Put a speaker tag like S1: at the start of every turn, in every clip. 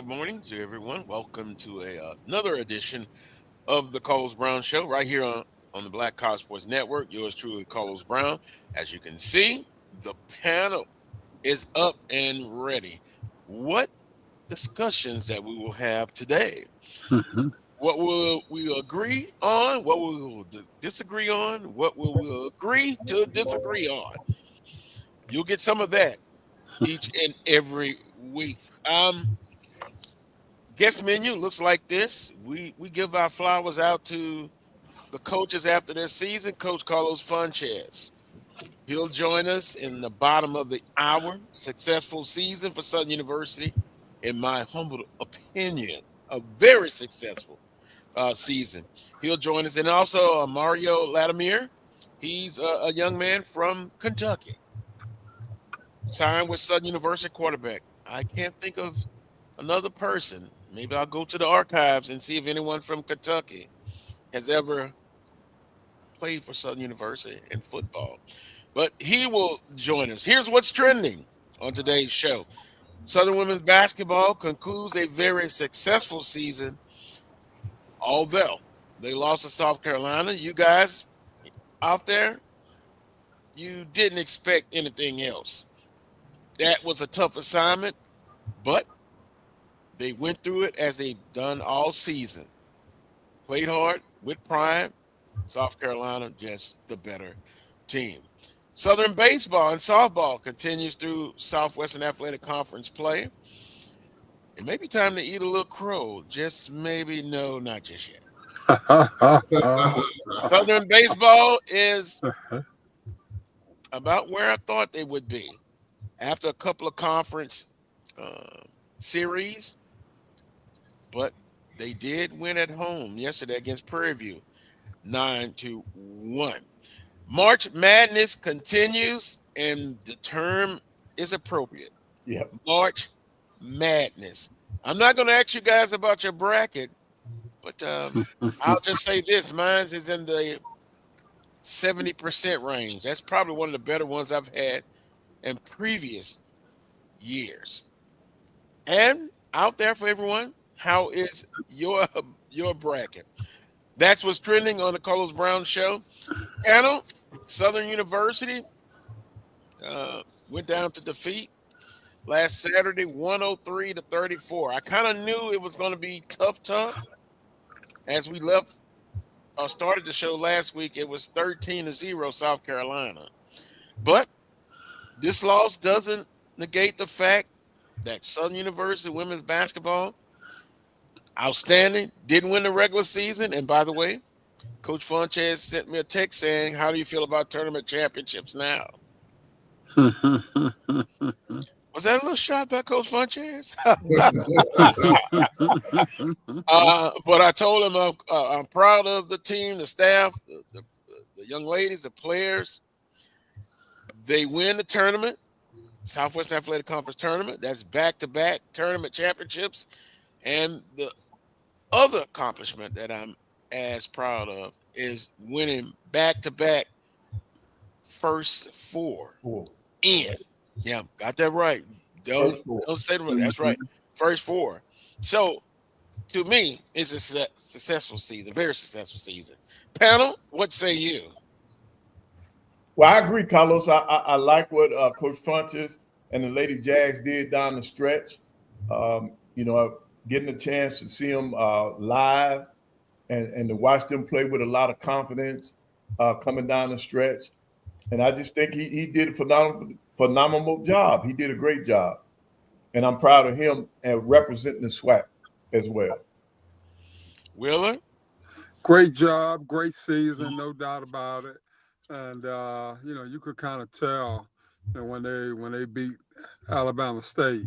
S1: good morning to everyone. Welcome to another edition of the Carlos Brown Show right here on the Black College Sports Network. Yours truly, Carlos Brown. As you can see, the panel is up and ready. What discussions that we will have today?
S2: Mhm.
S1: What will we agree on? What we will disagree on? What will we agree to disagree on? You'll get some of that each and every week. Guest menu looks like this. We give our flowers out to the coaches after their season. Coach Carlos Funches. He'll join us in the bottom of the hour. Successful season for Southern University, in my humble opinion, a very successful season. He'll join us, and also Mario Litmer. He's a young man from Kentucky, signed with Southern University quarterback. I can't think of another person. Maybe I'll go to the archives and see if anyone from Kentucky has ever played for Southern University in football. But he will join us. Here's what's trending on today's show. Southern women's basketball concludes a very successful season, although they lost to South Carolina. You guys out there, you didn't expect anything else. That was a tough assignment, but they went through it as they've done all season. Played hard with pride. South Carolina, just the better team. Southern baseball and softball continues through Southwestern Athletic Conference play. It may be time to eat a little crow. Just maybe, no, not just yet. Southern baseball is about where I thought they would be. After a couple of conference uh, series, but they did win at home yesterday against Prairie View, 9-1. March Madness continues, and the term is appropriate.
S3: Yep.
S1: March Madness. I'm not going to ask you guys about your bracket, but I'll just say this: mine is in the 70% range. That's probably one of the better ones I've had in previous years. And out there for everyone, how is your bracket? That's what's trending on the Carlos Brown Show. Panel, Southern University went down to defeat last Saturday, 103-34. I kind of knew it was going to be tough. As we left or started the show last week, it was 13-0 South Carolina. But this loss doesn't negate the fact that Southern University women's basketball, outstanding, didn't win the regular season. And by the way, Coach Funches sent me a text saying, "How do you feel about tournament championships now?" Was that a little shot by Coach Funches? But I told him I'm proud of the team, the staff, the young ladies, the players. They win the tournament, Southwest Athletic Conference tournament. That's back-to-back tournament championships. And the other accomplishment that I'm as proud of is winning back-to-back first four in. Yeah, got that right. Don't say the that's right. First four. So to me, it's a successful season, very successful season. Panel, what say you?
S3: Well, I agree, Carlos. I like what Coach Funches and the Lady Jags did down the stretch. Getting a chance to see them live and to watch them play with a lot of confidence coming down the stretch. And I just think he did a phenomenal job. He did a great job. And I'm proud of him and representing the SWAC as well.
S1: Wheeler?
S2: Great job, great season, no doubt about it. And you could kind of tell when they beat Alabama State,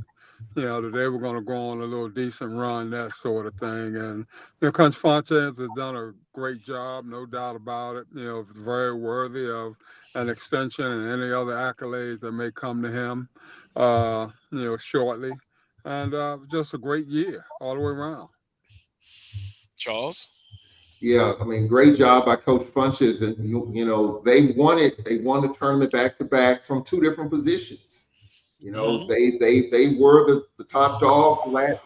S2: that they were going to go on a little decent run, that sort of thing. And Coach Funches has done a great job, no doubt about it. Very worthy of an extension and any other accolades that may come to him, shortly. And just a great year all the way around.
S1: Charles?
S4: Yeah, I mean, great job by Coach Funches. And, they won the tournament back to back from two different positions. You know, they were the top dog last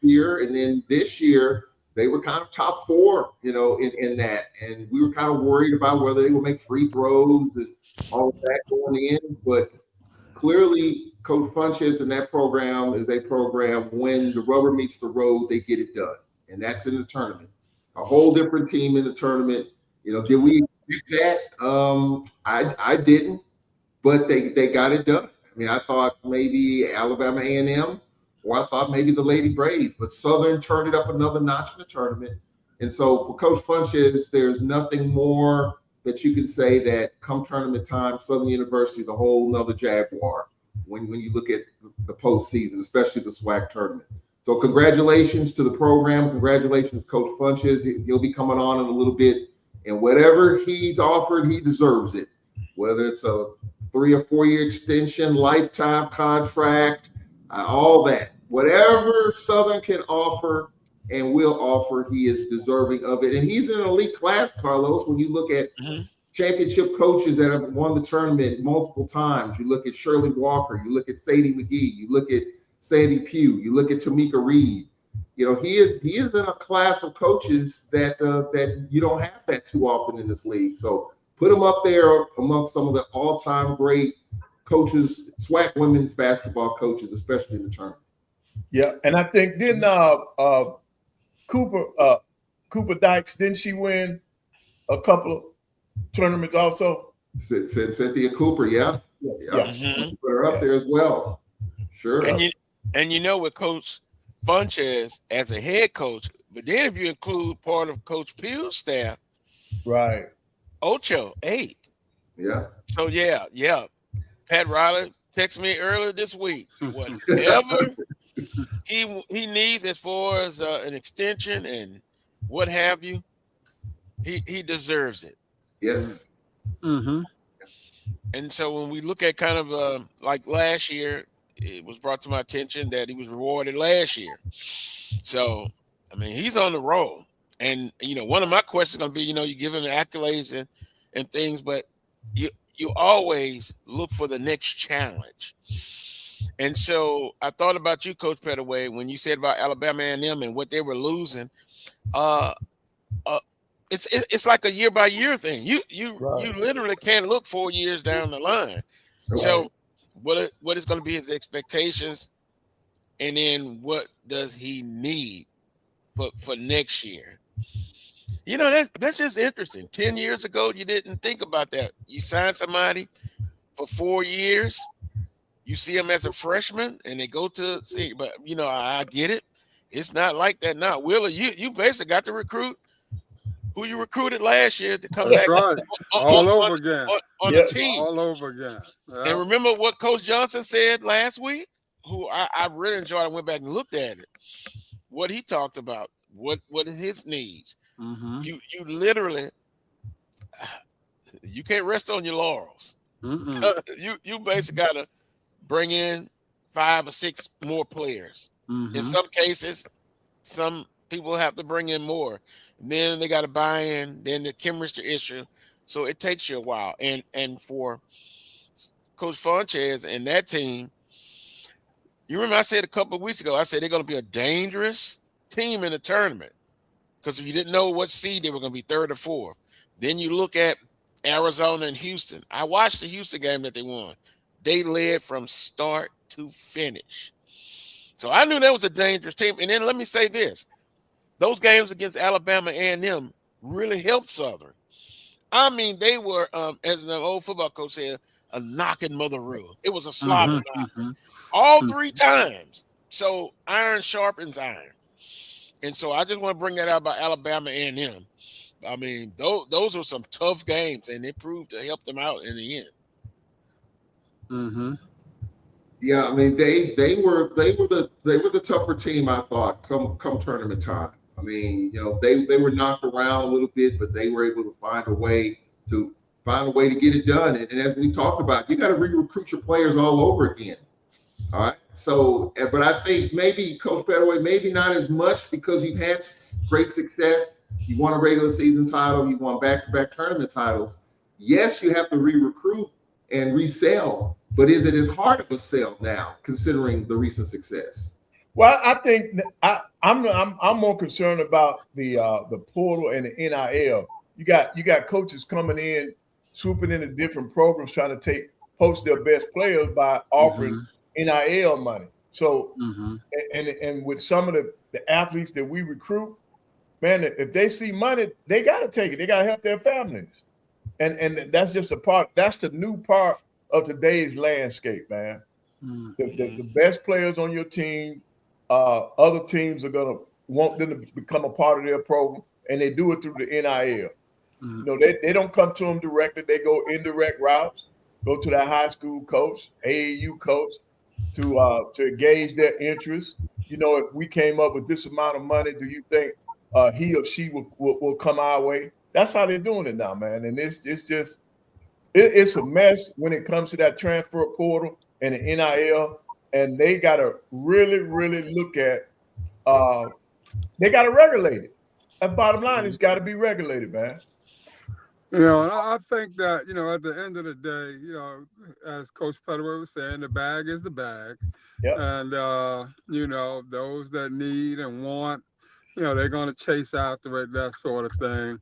S4: year, and then this year they were kind of top four, you know, in that. And we were kind of worried about whether they would make free throws and all of that going in. But clearly, Coach Funches and that program is a program when the rubber meets the road, they get it done. And that's in the tournament. A whole different team in the tournament. You know, did we expect that? I didn't, but they got it done. I mean, I thought maybe Alabama A&M, or I thought maybe the Lady Braves, but Southern turned it up another notch in the tournament. And so for Coach Funches, there's nothing more that you can say that come tournament time, Southern University is a whole nother Jaguar when you look at the postseason, especially the SWAC tournament. So congratulations to the program. Congratulations, Coach Funches. He'll be coming on in a little bit. And whatever he's offered, he deserves it. Whether it's a 3 or 4 year extension, lifetime contract, all that. Whatever Southern can offer and will offer, he is deserving of it. And he's in an elite class, Carlos, when you look at championship coaches that have won the tournament multiple times. You look at Shirley Walker, you look at Sadie McGee, you look at Sandy Pugh, you look at Tamika Reed. You know, he is in a class of coaches that you don't have that too often in this league. So put him up there amongst some of the all-time great coaches, SWAC women's basketball coaches, especially in the tournament.
S3: Yeah, and I think didn't Cooper Dykes, didn't she win a couple of tournaments also?
S4: Cynthia Cooper, yeah. Put her up there as well. Sure.
S1: And you know, with Coach Funches as a head coach, but then if you include part of Coach Pugh's staff,
S3: right?
S1: Ocho, 8.
S4: Yeah.
S1: So yeah. Pat Riley texted me earlier this week. Whatever he needs as far as an extension and what have you, he deserves it.
S4: Yes.
S2: Mm-hmm.
S1: And so when we look at kind of like last year, it was brought to my attention that he was rewarded last year. So, I mean, he's on the roll. And, you know, one of my questions is going to be, you know, you give him the accolades and things, but you always look for the next challenge. And so I thought about you, Coach Pettaway, when you said about Alabama A&M and what they were losing. It's like a year by year thing. You literally can't look 4 years down the line. Right. So what is going to be his expectations, and then what does he need for next year? You know, that's just interesting. 10 years ago, you didn't think about that. You signed somebody for 4 years. You see them as a freshman, and they go to see. But you know, I get it. It's not like that now. Wheeler, you basically got to recruit who you recruited last year to come back
S2: right. all over again
S1: on the team.
S2: All over again. Yeah.
S1: And remember what Coach Johnson said last week, who I really enjoyed. I went back and looked at it. What he talked about, what are his needs. Mm-hmm. You literally, you can't rest on your laurels. You basically got to bring in 5 or 6 more players. Mm-hmm. In some cases, some people have to bring in more. And then they got to buy in. Then the chemistry issue. So it takes you a while. And for Coach Funches and that team, you remember I said a couple of weeks ago, I said they're going to be a dangerous team in the tournament. Because if you didn't know what seed they were going to be, 3rd or 4th. Then you look at Arizona and Houston. I watched the Houston game that they won. They led from start to finish. So I knew that was a dangerous team. And then let me say this. Those games against Alabama A&M really helped Southern. I mean, they were, as an old football coach said, a knocking motheroo. It was a slobber knocker. All 3 times. So iron sharpens iron. And so I just want to bring that out about Alabama A&M. I mean, those were some tough games, and it proved to help them out in the end.
S4: Mm-hmm. Yeah, I mean they were the tougher team, I thought, come tournament time. I mean, you know, they were knocked around a little bit, but they were able to find a way to get it done. And as we talked about, you got to re-recruit your players all over again. All right. So, but I think maybe Coach Pettaway, maybe not as much because you've had great success. You won a regular season title. You won back-to-back tournament titles. Yes, you have to re-recruit, and resell. But is it as hard of a sell now, considering the recent success?
S3: Well, I think I'm more concerned about the portal and the NIL. You got coaches coming in, swooping into different programs, trying to poach their best players by offering NIL money. So, and with some of the athletes that we recruit, man, if they see money, they got to take it. They got to help their families, and that's just a part. That's the new part of today's landscape, man. The best players on your team, other teams are gonna want them to become a part of their program, and they do it through the NIL. You know, they don't come to them directly; they go indirect routes. Go to that high school coach, AAU coach, to gauge their interest. You know, if we came up with this amount of money, do you think he or she will come our way? That's how they're doing it now, man. And it's a mess when it comes to that transfer portal and the NIL, and they got to really, really look at. They got to regulate it. That bottom line, it's got to be regulated, man.
S2: You know, and I think that, you know, at the end of the day, you know, as Coach Petaway was saying, the bag is the bag.
S3: Yep.
S2: And, you know, those that need and want, you know, they're going to chase after it, that sort of thing.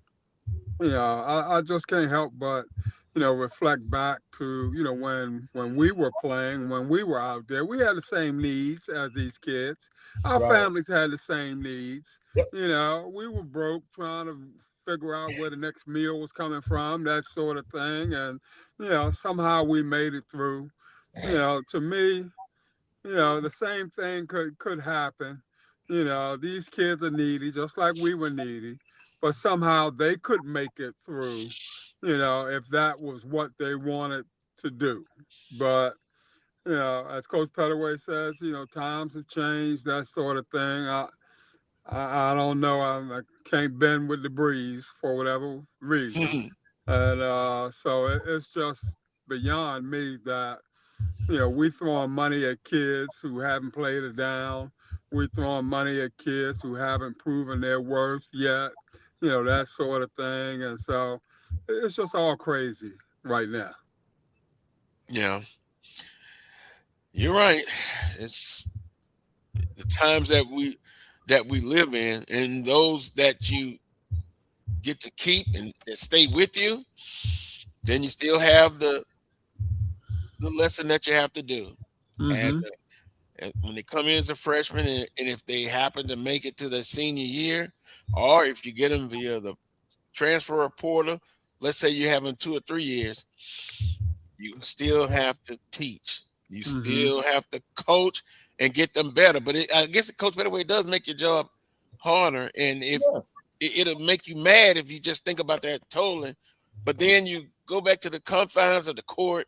S2: You know, I just can't help but, you know, reflect back to, you know, when we were playing, when we were out there, we had the same needs as these kids. Our
S3: Right.
S2: families had the same needs.
S3: Yep.
S2: You know, we were broke trying to figure out where the next meal was coming from, that sort of thing. And, you know, somehow we made it through. You know, to me, you know, the same thing could happen. You know, these kids are needy, just like we were needy, but somehow they could make it through, you know, if that was what they wanted to do. But, you know, as Coach Petaway says, you know, times have changed, that sort of thing. I don't know. I can't bend with the breeze for whatever reason. And so it's just beyond me that, you know, we throwing money at kids who haven't played it down. We throwing money at kids who haven't proven their worth yet. You know, that sort of thing. And so it's just all crazy right now.
S1: Yeah, you're right. It's the times that we live in, and those that you get to keep and that stay with you. Then you still have the lesson that you have to do as
S2: Mm-hmm.
S1: when they come in as a freshman, and if they happen to make it to their senior year, or if you get them via the transfer portal, let's say you have them 2 or 3 years, you still have to teach. You
S2: Mm-hmm.
S1: still have to coach and get them better. But I guess the coach better way does make your job harder, and if
S3: Yes.
S1: it'll make you mad if you just think about that totally. But then you go back to the confines of the court.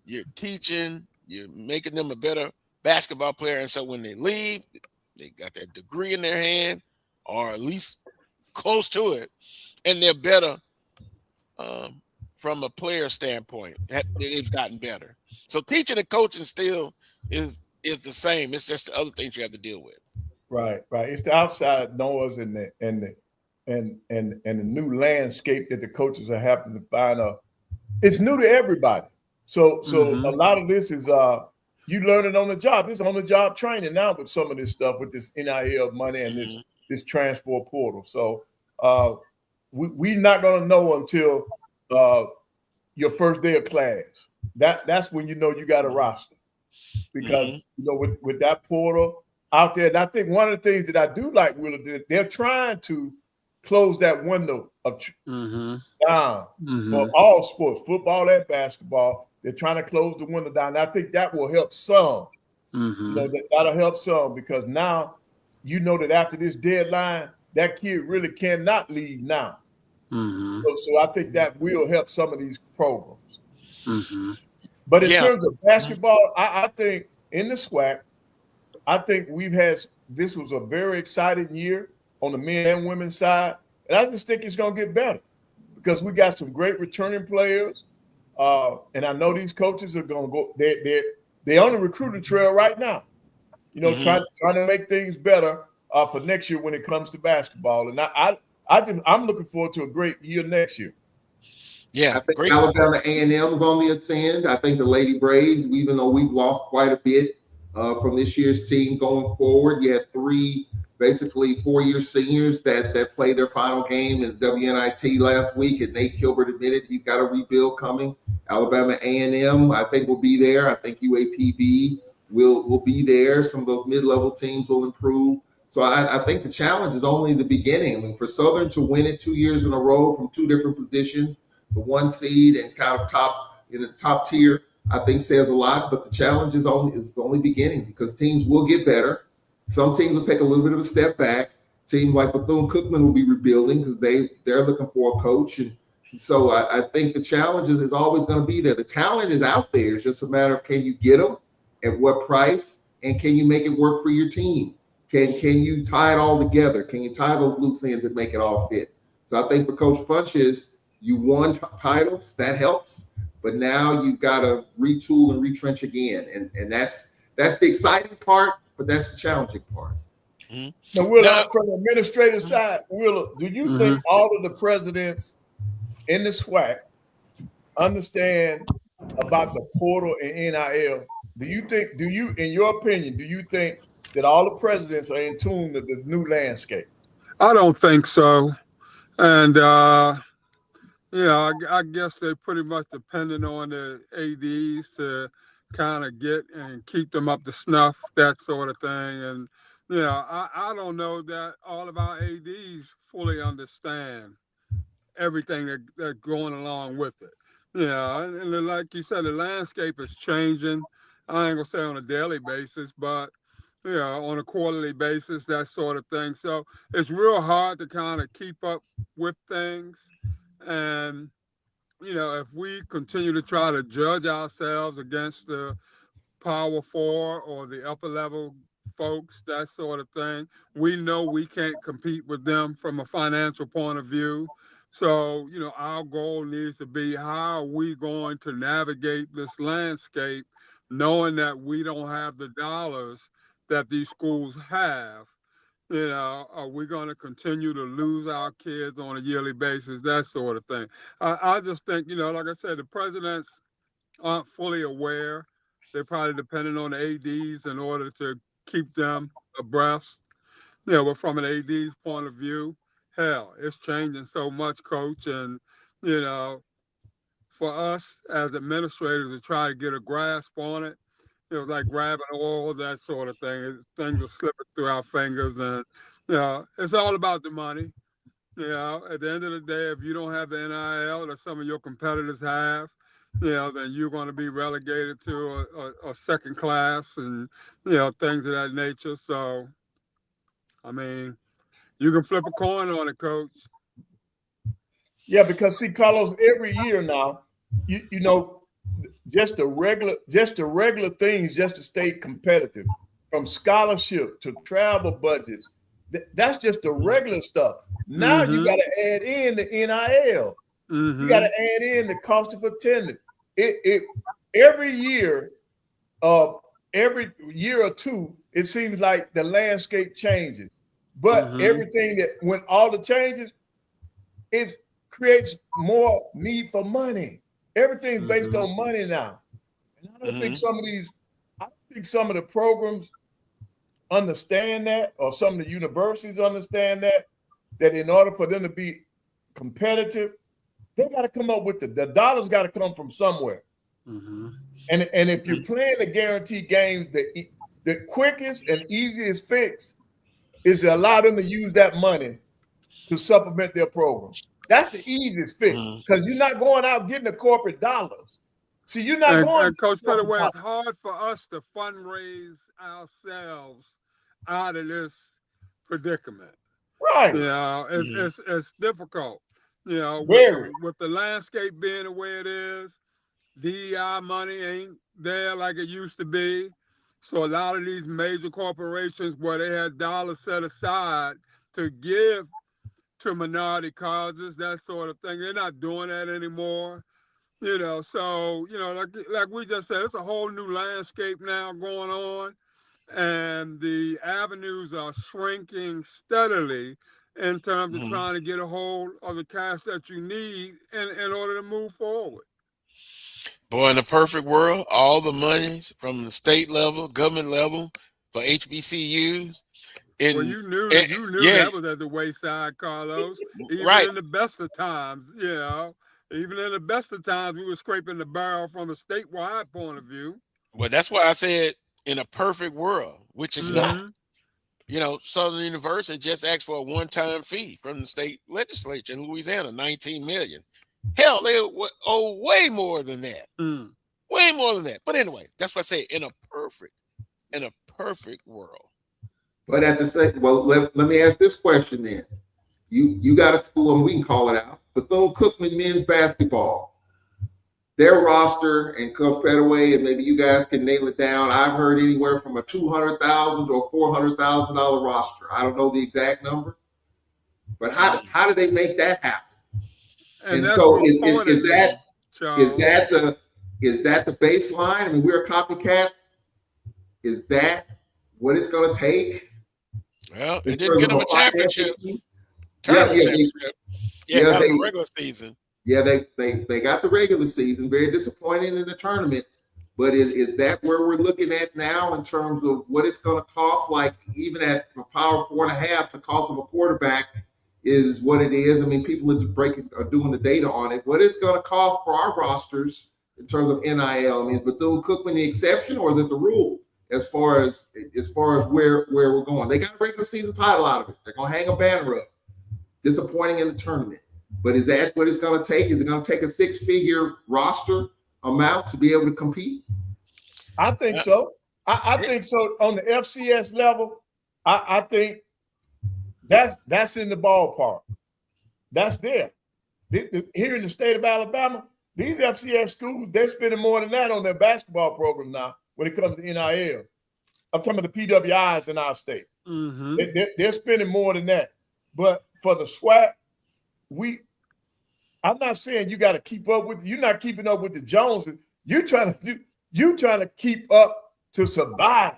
S1: You're teaching. You're making them a better basketball player, and so when they leave, they got that degree in their hand, or at least close to it, and they're better um, from a player standpoint. They've gotten better. So teaching and coaching still is the same. It's just the other things you have to deal with.
S3: Right, right. It's the outside noise and the new landscape that the coaches are having to find. It's new to everybody. So a
S2: Mm-hmm.
S3: lot of this is you learning on the job. It's on the job training now with some of this stuff with this NIL money and
S1: Mm-hmm.
S3: this transfer portal. So we're not gonna know until your first day of class. That's when you know you got a roster because
S1: Mm-hmm.
S3: you know with that portal out there. And I think one of the things that I do like Wheeler, they're trying to close that window of
S2: Mm-hmm.
S3: down for
S2: Mm-hmm.
S3: all sports, football and basketball. They're trying to close the window down. And I think that will help some. You
S2: Mm-hmm.
S3: know, that'll help some because now you know that after this deadline, that kid really cannot leave now.
S2: Mm-hmm.
S3: So I think that will help some of these programs.
S2: Mm-hmm.
S3: But in
S1: Yeah.
S3: terms of basketball, I think in the SWAC, I think this was a very exciting year on the men and women's side. And I just think it's going to get better because we got some great returning players. And I know these coaches are going to go, they're on the recruiting trail right now, you know,
S1: Mm-hmm.
S3: trying to make things better for next year when it comes to basketball. And I'm looking forward to a great year next year.
S1: Yeah,
S4: I think
S1: great.
S4: Alabama A&M is on the ascend. I think the Lady Braves, even though we've lost quite a bit from this year's team going forward, you had three basically 4-year seniors that played their final game in WNIT last week, and Nate Gilbert admitted he's got a rebuild coming. Alabama A&M, I think, will be there. I think UAPB will be there. Some of those mid-level teams will improve. So I think the challenge is only the beginning. I mean, for Southern to win it 2 years in a row from two different positions, the one seed and kind of top in the top tier, I think says a lot. But the challenge is only beginning because teams will get better. Some teams will take a little bit of a step back. Teams like Bethune-Cookman will be rebuilding because they're looking for a coach, and so I think the challenge is always going to be there. The talent is out there. It's just a matter of can you get them, at what price, and can you make it work for your team? Can you tie it all together? Can you tie those loose ends and make it all fit? So I think for Coach Funches, you won titles, that helps, but now you've got to retool and retrench again, and that's the exciting part, but that's the challenging part.
S1: Mhm.
S3: Now, Will,
S1: Now,
S3: from the administrative side, Will, do you think
S2: Mm-hmm.
S3: all of the presidents in the SWAC understand about the portal and NIL? In your opinion, do you think that all the presidents are in tune with the new landscape?
S2: I don't think so. And yeah, I guess they're pretty much dependent on the ads to kind of get and keep them up to snuff, that sort of thing. And yeah, I don't know that all of our ads fully understand everything that's going along with it. Yeah, and like you said, the landscape is changing. I ain't gonna say on a daily basis, but on a quarterly basis, that sort of thing. So it's real hard to kind of keep up with things. And if we continue to try to judge ourselves against the Power Four or the upper level folks, that sort of thing. We know we can't compete with them from a financial point of view. So, our goal needs to be how are we going to navigate this landscape, knowing that we don't have the dollars that these schools have. Are we going to continue to lose our kids on a yearly basis? That sort of thing. I just think, like I said, the presidents aren't fully aware. They're probably depending on the ads in order to keep them abreast. But from an ad's point of view, hell, it's changing so much, coach. And you know, for us as administrators to try to get a grasp on it, it was like grabbing oil, that sort of thing. Things are slipping through our fingers, and it's all about the money. At the end of the day, if you don't have the NIL that some of your competitors have, then you're going to be relegated to a second class and, things of that nature. So, I mean, you can flip a coin on it, coach.
S3: Yeah, because see, Carlos, every year now, you know, just the regular things just to stay competitive, from scholarship to travel budgets. That's just the regular stuff. Now you
S2: Mm-hmm.
S3: got to add in the NIL. You got to
S2: Mm-hmm.
S3: add in the cost of attendance. It every year, uh, every year or two, it seems like the landscape changes. But
S2: Mm-hmm.
S3: everything that when all the changes, it creates more need for money. Everything's based
S2: Mm-hmm.
S3: on money now. And
S1: mhm,
S3: I don't think some of the programs understand that, or some of the universities understand that in order for them to be competitive, they got to come up with the dollars got to come from somewhere.
S2: Mm-hmm.
S3: And if you're playing the guaranteed games, the quickest and easiest fix is to allow them to use that money to supplement their program. That's the easiest fix
S1: mhm,
S3: because you're not going out getting the corporate dollars. See, you're not
S2: And,
S3: going to
S2: and Coach
S3: get corporate
S2: Pettaway,
S3: dollars.
S2: it's hard for us to fundraise ourselves out of this predicament.
S3: Right.
S1: mhm,
S2: It's difficult. With
S3: Very.
S2: the landscape being the way it is, DEI money ain't there like it used to be. So a lot of these major corporations where they had dollars set aside to give to minority causes, that sort of thing, they're not doing that anymore. So like we just said, it's a whole new landscape now going on, and the avenues are shrinking steadily in terms of
S1: Mhm.
S2: trying to get a hold of the cash that you need in order to move forward.
S1: Boy, in a perfect world, all the monies from the state level, government level for HBCUs,
S2: Well,
S1: in eh,
S2: you knew
S1: yeah,
S2: that was at the wayside, Carlos. Even
S1: right.
S2: in the best of times, even in the best of times, we were scraping the barrel from a statewide point of view.
S1: Well, that's why I said in a perfect world, which is not.
S2: Mm-hmm.
S1: Southern University just asked for a one-time fee from the state legislature in Louisiana, 19 million. Hell, they owe way more than that.
S2: Mm.
S1: Way more than that. But anyway, that's what I say. In a perfect world.
S4: But at the same, well, let me ask this question then. You got a school, and we can call it out. Bethune-Cookman men's basketball. Their roster, and Coach Petaway, and maybe you guys can nail it down. I've heard anywhere from a $200,000 to a $400,000 roster. I don't know the exact number, but how do they make that happen?
S2: And
S4: And
S2: that's
S4: so is that
S2: reportedly, Charles.
S4: the baseline? I mean, we're a copycat. Is that what it's going to take
S1: Well,
S4: in
S1: it didn't
S4: terms
S1: get
S4: of
S1: them
S4: a
S1: a
S4: financial
S1: championship,
S4: team? Yeah,
S1: tournament
S4: yeah,
S1: championship. Yeah,
S4: yeah.
S1: got them a regular season.
S4: They got the regular season. Very disappointing in the tournament. But is that where we're looking at now in terms of what it's going to cost? Like even at a power 4.5, the cost of a quarterback is what it is. I mean, people are doing the data on it. What it's going to cost for our rosters in terms of NIL? I mean, is Bethune-Cookman the exception or is it the rule as far as where we're going? They got a regular season title out of it. They're going to hang a banner up. Disappointing in the tournament. But is that what it's going to take? Is it going to take a six-figure roster amount to be able to compete?
S3: I think so. I think so on the FCS level. I think that's in the ballpark. That's there. Here in the state of Alabama, these FCS schools, they're spending more than that on their basketball program now when it comes to NIL. I'm talking about the PWIs in our state.
S2: Mm-hmm.
S3: They're spending more than that. But for the SWAC, I'm not saying you got to keep up with. You're not keeping up with the Joneses. You trying to keep up to survive.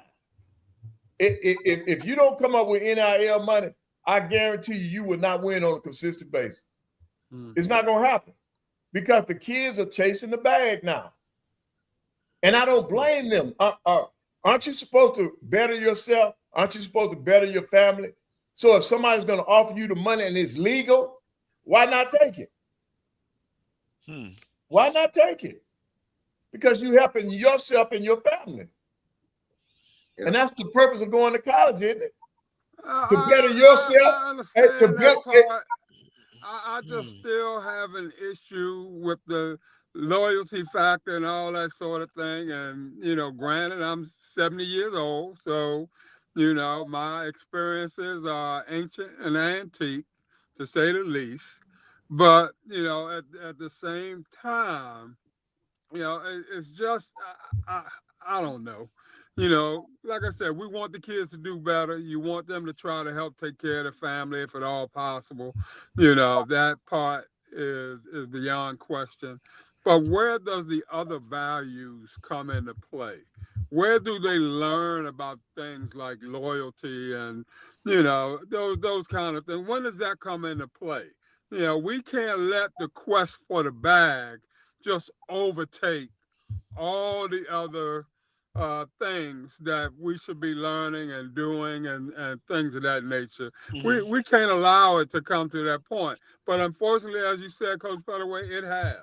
S3: If you don't come up with NIL money, I guarantee you will not win on a consistent basis. It's not going to happen because the kids are chasing the bag now, and I don't blame them. Aren't you supposed to better yourself? Aren't you supposed to better your family? So if somebody's going to offer you the money and it's legal, why not take it? Why not take it? Because you're helping yourself and your family. Yeah. And that's the purpose of going to college, isn't it? To better yourself.
S2: I understand
S3: to
S2: that part. I just
S3: Mm.
S2: still have an issue with the loyalty factor and all that sort of thing. And, granted, I'm 70 years old. So, my experiences are ancient and antique, to say the least. But, at the same time, it's just, I don't know. Like I said, we want the kids to do better. You want them to try to help take care of the family if at all possible. That part is beyond question. But where does the other values come into play? Where do they learn about things like loyalty and those kind of things? When does that come into play? We can't let the quest for the bag just overtake all the other things that we should be learning and doing and things of that nature. We can't allow it to come to that point. But unfortunately, as you said, Coach Petaway, it has.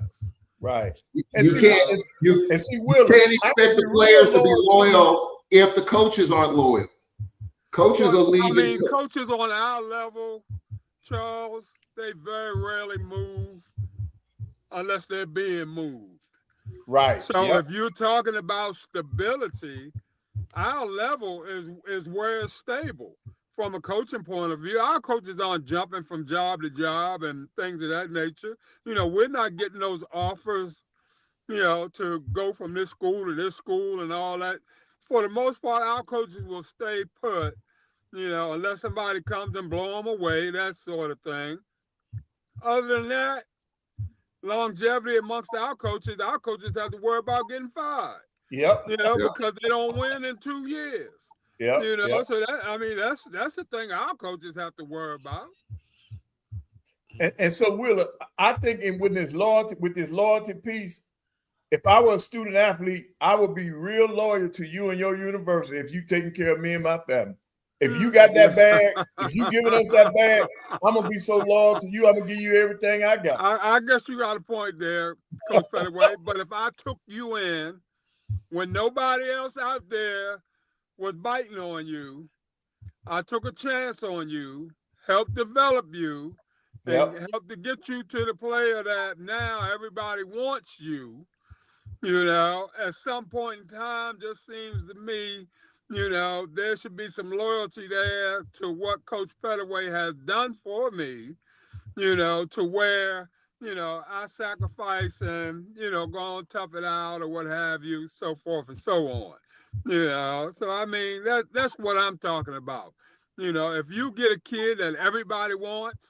S3: Right.
S4: And you can't expect the players to be loyal if the coaches aren't loyal. Coaches are leaving.
S2: Coaches on our level, Charles, they very rarely move unless they're being moved.
S3: Right.
S2: So if you're talking about stability, our level is where it's stable from a coaching point of view. Our coaches aren't jumping from job to job and things of that nature. We're not getting those offers, to go from this school to this school and all that. For the most part, our coaches will stay put, unless somebody comes and blow them away, that sort of thing. Other than that, longevity amongst our coaches have to worry about getting fired.
S3: Yep.
S2: Because they don't win in 2 years.
S3: Yep.
S2: You know,
S3: Yep.
S2: so that's the thing our coaches have to worry about.
S3: And so Willa, I think with this loyalty piece, if I were a student athlete, I would be real loyal to you and your university if you taking care of me and my family. If you got that bag, if you giving us that bag, I'm gonna be so loyal to you. I'm gonna give you everything I got.
S2: I guess you got a point there, Coach Pettaway. But if I took you in when nobody else out there was biting on you, I took a chance on you, helped develop you, and
S3: Yep.
S2: helped to get you to the player that now everybody wants you. You know, at some point in time, just seems to me, you know, there should be some loyalty there to what Coach Pettaway has done for me, you know, to where, you know, I sacrifice and, you know, go and tough it out or what have you, so forth and so on. You know, so I mean, that's what I'm talking about. You know, if you get a kid that everybody wants,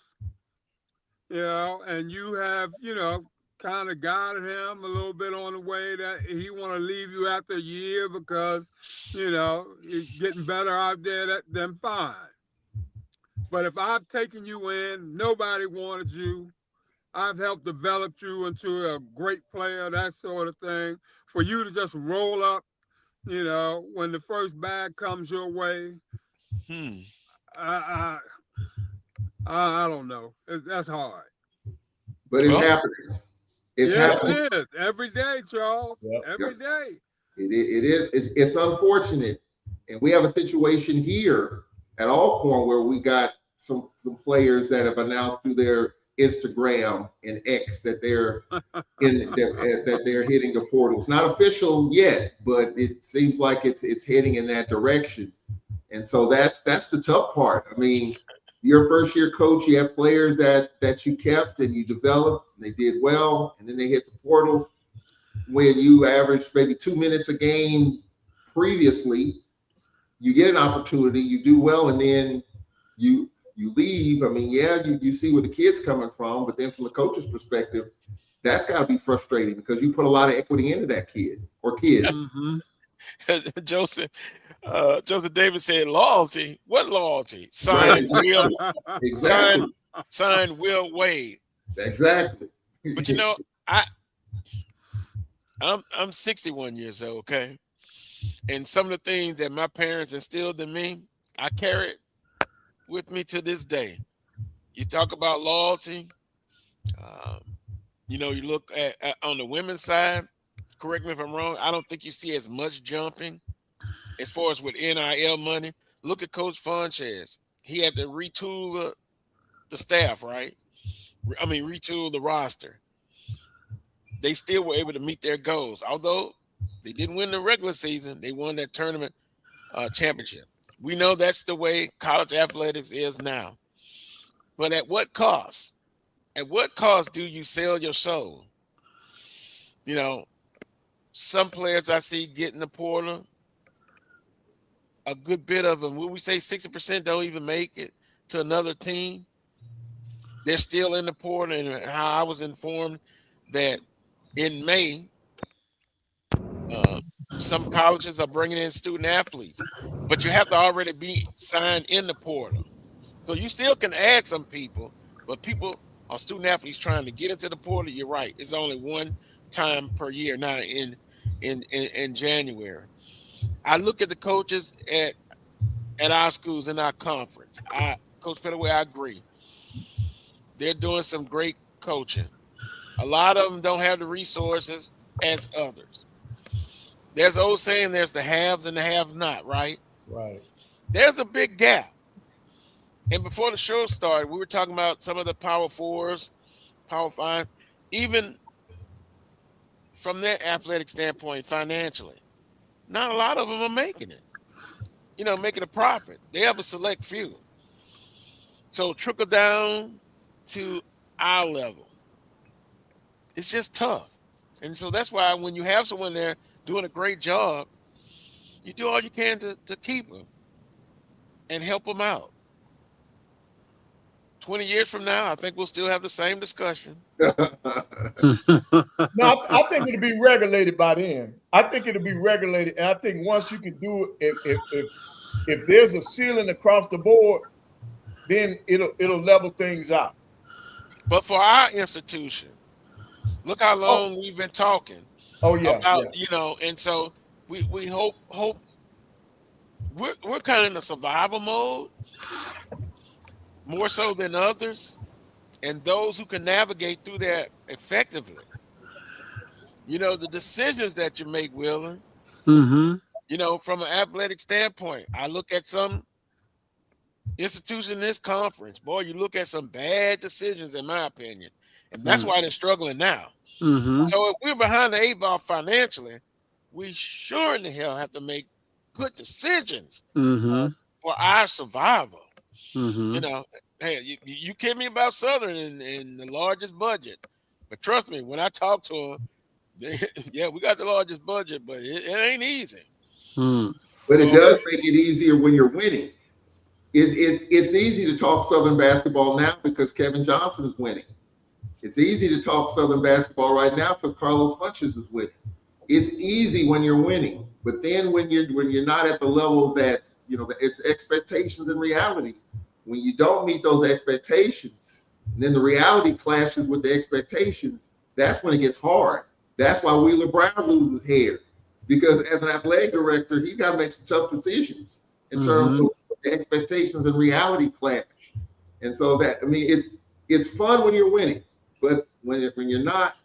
S2: you know, and you have, you know, kind of guided him a little bit on the way that he want to leave you after a year because, you know, he's getting better out there, then fine. But if I've taken you in, nobody wanted you, I've helped develop you into a great player, that sort of thing, for you to just roll up, you know, when the first bag comes your way,
S1: Hmm.
S2: I, I don't know. That's hard.
S4: But it's
S1: Well,
S4: happening. It's
S2: Yes,
S4: happening.
S2: it is. Every day, Charles.
S3: Yep.
S2: Every day.
S4: It is. It's unfortunate, and we have a situation here at Alcorn where we got some players that have announced through their Instagram and X that they're that they're hitting the portal. It's not official yet, but it seems like it's heading in that direction. And so that's the tough part. I mean, your first year coach, you have players that you kept and you developed, and they did well, and then they hit the portal when you averaged maybe 2 minutes a game previously. You get an opportunity, you do well, and then you leave. I mean, yeah, you see where the kid's coming from, but then from the coach's perspective, that's got to be frustrating because you put a lot of equity into that kid or kids.
S2: Mm-hmm.
S1: Joseph Joseph Davis said loyalty. What loyalty?
S4: Right.
S1: Sign
S4: Exactly.
S1: sign Will Wade.
S4: Exactly.
S1: But you know, I'm 61 years old, okay? And some of the things that my parents instilled in me, I carry it with me to this day. You talk about loyalty. Um, you know, you look at on the women's side. Correct me if I'm wrong. I don't think you see as much jumping as far as with NIL money. Look at Coach Funches. He had to retool the staff, right? I mean, retool the roster. They still were able to meet their goals, although they didn't win the regular season. They won that tournament championship. We know that's the way college athletics is now. But at what cost? At what cost do you sell your soul? You know, some players I see getting the portal, a good bit of them, would we say 60% don't even make it to another team? They're still in the portal. And how I was informed that in May, uh, some colleges are bringing in student athletes, but you have to already be signed in the portal. So you still can add some people, but people are student athletes trying to get into the portal. You're right. It's only one time per year now in January. I look at the coaches at our schools in our conference. Coach Pettaway, I agree. They're doing some great coaching. A lot of them don't have the resources as others. There's old saying there's the haves and the haves not, right?
S3: Right.
S1: There's a big gap. And before the show started, we were talking about some of the power fours, power five, even from their athletic standpoint financially. Not a lot of them are making it, you know, making a profit. They have a select few. So trickle down to our level. It's just tough. And so that's why when you have someone there doing a great job, you do all you can to keep them and help them out. 20 years from now, I think we'll still have the same discussion.
S3: No, I think it'll be regulated by then. I think it'll be regulated, and I think once you can do it, if if there's a ceiling across the board, then it'll level things out.
S1: But for our institution, look how
S3: Oh,
S1: long we've been talking
S3: oh yeah,
S1: about,
S3: yeah.
S1: and so we hope we're kind of in a survival mode more so than others, and those who can navigate through that effectively. The decisions that you make, Willa,
S2: Mm-hmm.
S1: from an athletic standpoint, I look at some institution in this conference, boy, you look at some bad decisions, in my opinion, and that's why they're struggling now.
S2: Mm-hmm.
S1: So if we're behind the eight ball financially, we sure in the hell have to make good decisions
S2: Mm-hmm.
S1: for our survival.
S2: Mm-hmm.
S1: You know, hey, you kid me about Southern in the largest budget, but trust me, when I talk to them, yeah, we got the largest budget, but it ain't easy.
S2: Mm-hmm.
S4: But it
S1: So
S4: does make it easier when you're winning. It's easy to talk Southern basketball now because Kevin Johnson is winning. It's easy to talk Southern basketball right now because Carlos Funches is winning. It's easy when you're winning, but then when you're not at the level that it's expectations and reality. When you don't meet those expectations, then the reality clashes with the expectations. That's when it gets hard. That's why Wheeler Brown loses hair because as an athletic director, he's got to make some tough decisions in terms
S2: Mm-hmm.
S4: of the expectations and reality clash. And so it's fun when you're winning, but when you're not,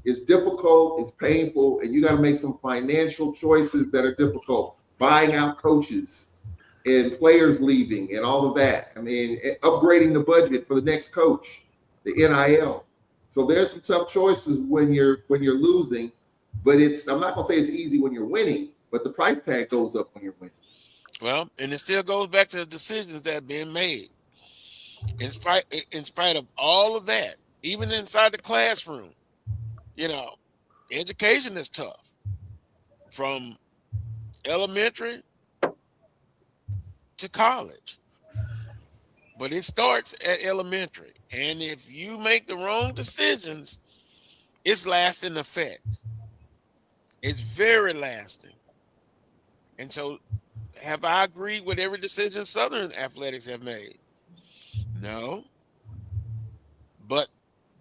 S4: it's difficult, it's painful, and you got to make some financial choices that are difficult. Buying out coaches and players leaving and all of that. Upgrading the budget for the next coach, the NIL. So there's some tough choices when you're losing, but I'm not gonna say it's easy when you're winning, but the price tag goes up when you're winning.
S1: well, and it still goes back to the decisions that are being made. In spite of all of that, even inside the classroom, you know, education is tough from elementary to college. But it starts at elementary. And if you make the wrong decisions, it's lasting effects. It's very lasting. And so have I agreed with every decision Southern athletics have made? No. But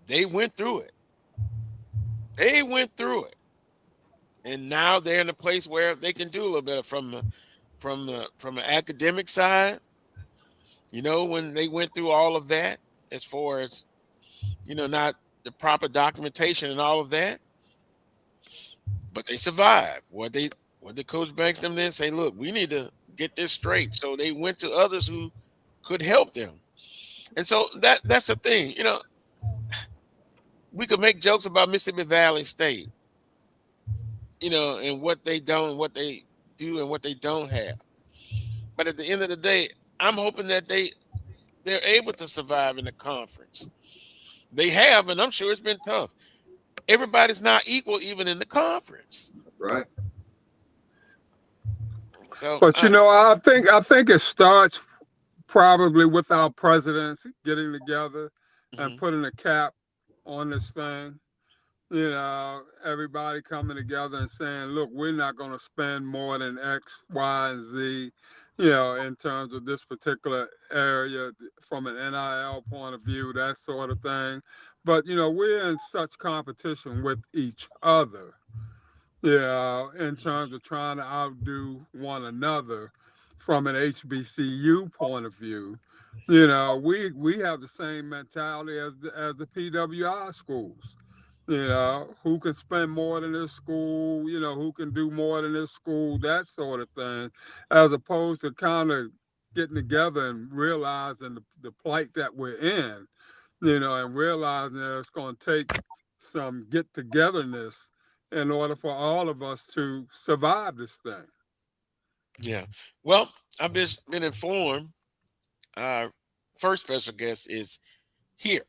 S1: they went through it. They went through it. And now they're in a place where they can do a little bit from the academic side. When they went through all of that, as far as not the proper documentation and all of that, but they survived. What did Coach Banks them then say? Look, we need to get this straight. So they went to others who could help them, and so that's the thing. We could make jokes about Mississippi Valley State, and what they don't, what they do, and what they don't have. But at the end of the day, I'm hoping that they're able to survive in the conference. They have, and I'm sure it's been tough. Everybody's not equal, even in the conference.
S4: Right.
S1: So,
S2: But I think it starts probably with our presidents getting together and
S1: mhm.
S2: putting a cap on this thing. Everybody coming together and saying, look, we're not going to spend more than X, Y, and Z, in terms of this particular area from an NIL point of view, that sort of thing. But, we're in such competition with each other, in terms of trying to outdo one another from an HBCU point of view. We have the same mentality as the PWI schools. Who can spend more than this school, who can do more than this school, that sort of thing, as opposed to kind of getting together and realizing the plight that we're in, and realizing that it's going to take some get togetherness in order for all of us to survive this thing.
S1: Yeah. Well, I've just been informed. Our first special guest is here.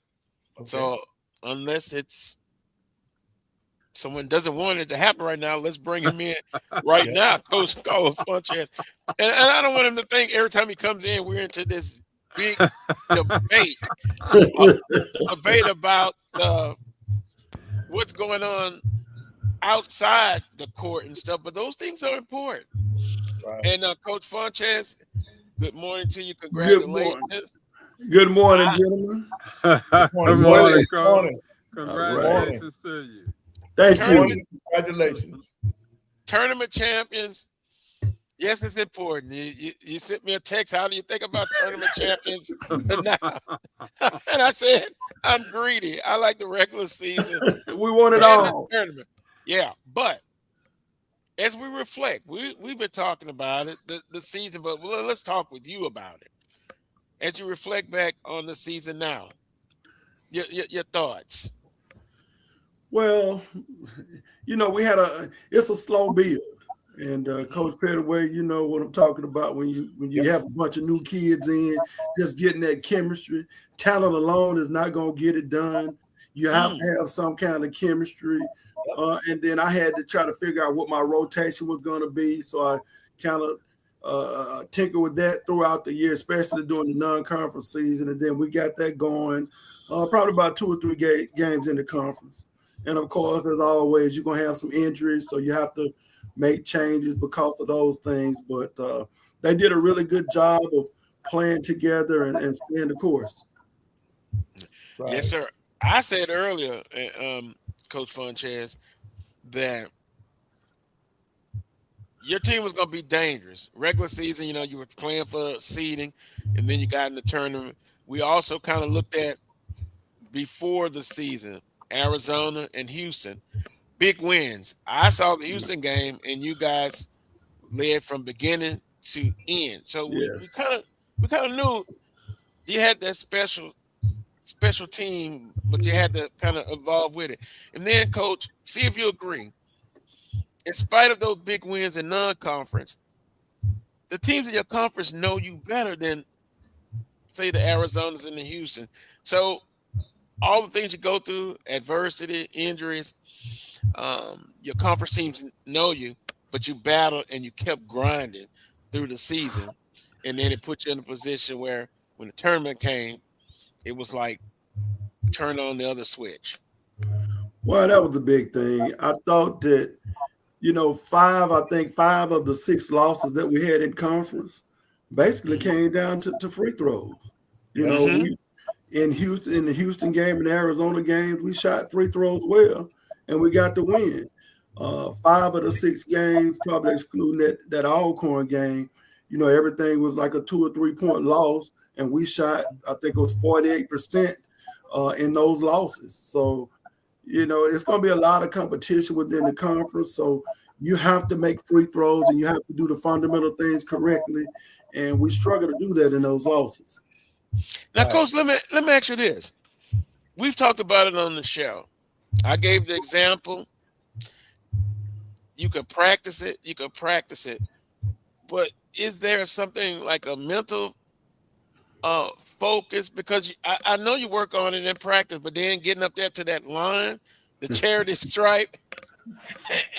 S3: Okay.
S1: So unless it's someone doesn't want it to happen right now, let's bring him in right
S3: Yeah.
S1: now. Coach Carlos Funches. And I don't want him to think every time he comes in, we're into this big debate, uh, debate about what's going on outside the court and stuff. But those things are important.
S3: Right.
S1: And Coach Funches, Good morning to you.
S5: Good morning.
S1: Congratulations.
S5: Good morning, gentlemen.
S2: Good
S3: Morning,
S2: morning, Coach.
S3: morning.
S2: Congratulations to you.
S5: Thank
S1: Tournament,
S5: you.
S3: Congratulations.
S1: tournament champions. Yes, it's important. You sent me a text. How do you think about tournament champions now? And I said, I'm greedy. I like the regular season
S5: We want it
S1: and
S5: all.
S1: the tournament. Yeah, but as we reflect, we've been talking about it, the season, but let's talk with you about it. As you reflect back on the season now, your thoughts.
S5: Well, it's a slow build. And Coach Pettaway, you know what I'm talking about when you have a bunch of new kids in, just getting that chemistry. Talent alone is not going to get it done. You have to have some kind of chemistry. And then I had to try to figure out what my rotation was going to be. So I kind of tinker with that throughout the year, especially during the non-conference season. And then we got that going probably about 2 or 3 games in the conference. And, of course, as always, you're going to have some injuries, so you have to make changes because of those things. But they did a really good job of playing together and staying the course.
S3: Right.
S1: Yes, sir. I said earlier, Coach Funches, that your team was going to be dangerous. Regular season, you were playing for seeding, and then you got in the tournament. We also kind of looked at before the season, Arizona and Houston, big wins. I saw the Houston game, and you guys led from beginning to end. So we kind of knew you had that special team, but you had to kind of evolve with it. And then, Coach, see if you agree. In spite of those big wins in non-conference, the teams in your conference know you better than, say, the Arizonas and the Houston. So all the things you go through, adversity, injuries, your conference teams know you, but you battled and you kept grinding through the season. And then it put you in a position where when the tournament came, it was like turn on the other switch.
S5: Well, that was the big thing. I thought that, 5 of the 6 losses that we had in conference basically came down to free throws. We in the Houston game and the Arizona games, we shot free throws well, and we got the win. 5 of the 6 games, probably excluding that Alcorn game, everything was like a 2 or 3 point loss, and we shot, I think it was 48% in those losses. So, it's going to be a lot of competition within the conference. So you have to make free throws and you have to do the fundamental things correctly. And we struggle to do that in those losses.
S1: Now, Coach, let me ask you this. We've talked about it on the show. I gave the example. You could practice it. But is there something like a mental focus? Because I know you work on it in practice, but then getting up there to that line, the charity stripe,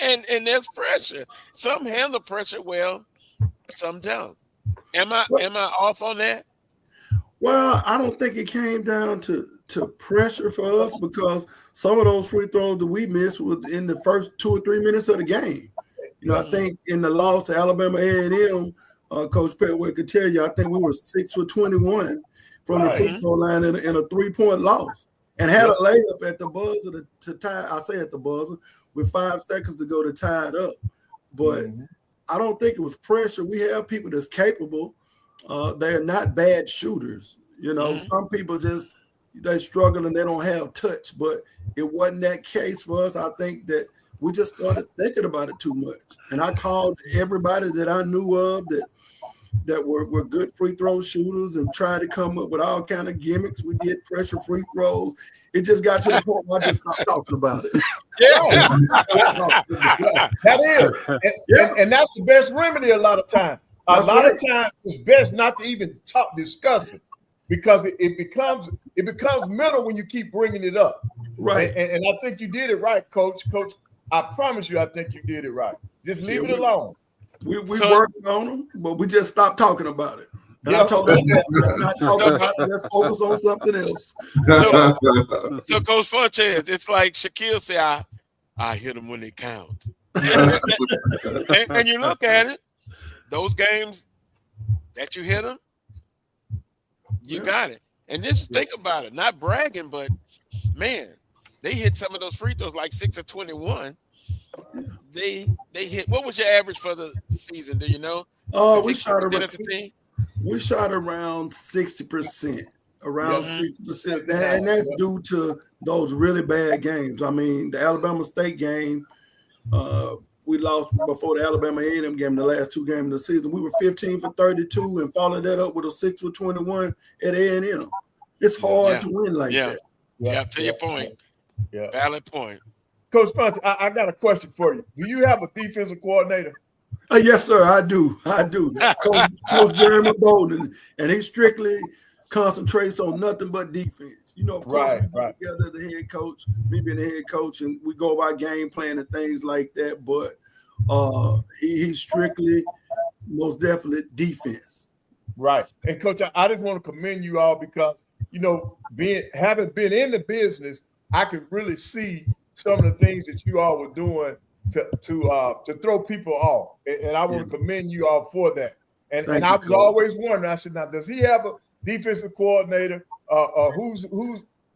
S1: and there's pressure. Some handle pressure well, some don't. Am I off on that?
S5: Well, I don't think it came down to pressure for us because some of those free throws that we missed were in the first 2 or 3 minutes of the game. I think in the loss to Alabama A&M, Coach Pettaway could tell you, I think we were 6 for 21 from the free throw line in a 3-point loss, and had a layup at the buzzer to tie. I say at the buzzer with 5 seconds to go to tie it up, but I don't think it was pressure. We have people that's capable. They are not bad shooters. Some people they struggle and they don't have touch, but it wasn't that case for us. I think that we just started thinking about it too much. And I called everybody that I knew of that were good free throw shooters and tried to come up with all kind of gimmicks. We did pressure free throws. It just got to the point where I just stopped talking about it.
S3: Yeah. That is. And that's the best remedy a lot of times. A lot of times it's best not to even discuss it because it becomes mental when you keep bringing it up.
S5: Right.
S3: And I think you did it right, Coach. Coach, I promise you, I think you did it right. Just leave it alone.
S5: We worked on them, but we just stopped talking about it. And I told them, let's not talk about it. Let's focus on something else.
S1: So Coach Funches, it's like Shaquille said, I hit them when they count. And you look at it, those games, that you hit them, you got it. And just think about it, not bragging, but man, they hit some of those free throws like 6 of 21. They hit. What was your average for the season? Do you know?
S5: We shot
S1: 60%
S5: around
S1: of the team.
S5: we shot around 60%, around
S1: Mhm.
S5: 60%, and that's due to those really bad games. I mean, the Alabama State game, we lost before the Alabama A&M game. The last two games of the season, we were 15 for 32, and followed that up with a 6 for 21 at A&M. It's hard
S1: Yeah,
S5: to win like
S1: yeah,
S5: that.
S1: yeah. To your point, valid point.
S3: Coach Funch, I got a question for you. Do you have a defensive coordinator?
S5: Yes, sir, I do. Coach Jeremy Bolden, and he strictly concentrates on nothing but defense. You know, of course, we get together as the head coach, me being the head coach, and we go by game plan and things like that. But he's strictly, most definitely, defense.
S3: Right. And Coach, I just want to commend you all because, you know, having been in the business, I could really see some of the things that you all were doing to throw people off. And I want to commend you all for that. And I was always wondering, I said, now, does he have a defensive coordinator? Who's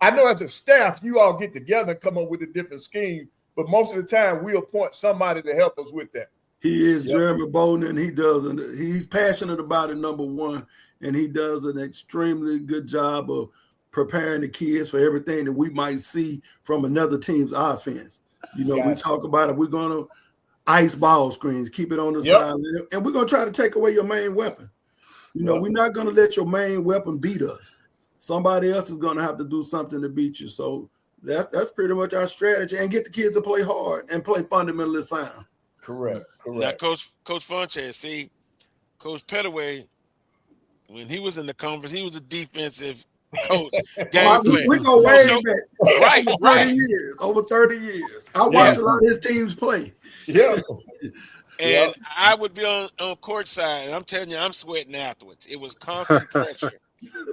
S3: I know as a staff, you all get together and come up with a different scheme, but most of the time we appoint somebody to help us with that.
S5: He is Jeremy Bolden, and he's passionate about it, number one, and he does an extremely good job of preparing the kids for everything that we might see from another team's offense. You know, we talk about it. We're going to ice ball screens, keep it on the side, and we're going to try to take away your main weapon. You know, we're not going to let your main weapon beat us. Somebody else is going to have to do something to beat you. So that's pretty much our strategy, and get the kids to play hard and play fundamentally sound.
S3: Correct.
S1: Now, Coach Funches, see, Coach Pettaway, when he was in the conference, he was a defensive coach.
S5: We go way back.
S1: Right,
S5: over 30 years. I watched a lot of his teams play.
S3: Yeah.
S1: And I would be on court side, and I'm telling you, I'm sweating afterwards. It was constant pressure,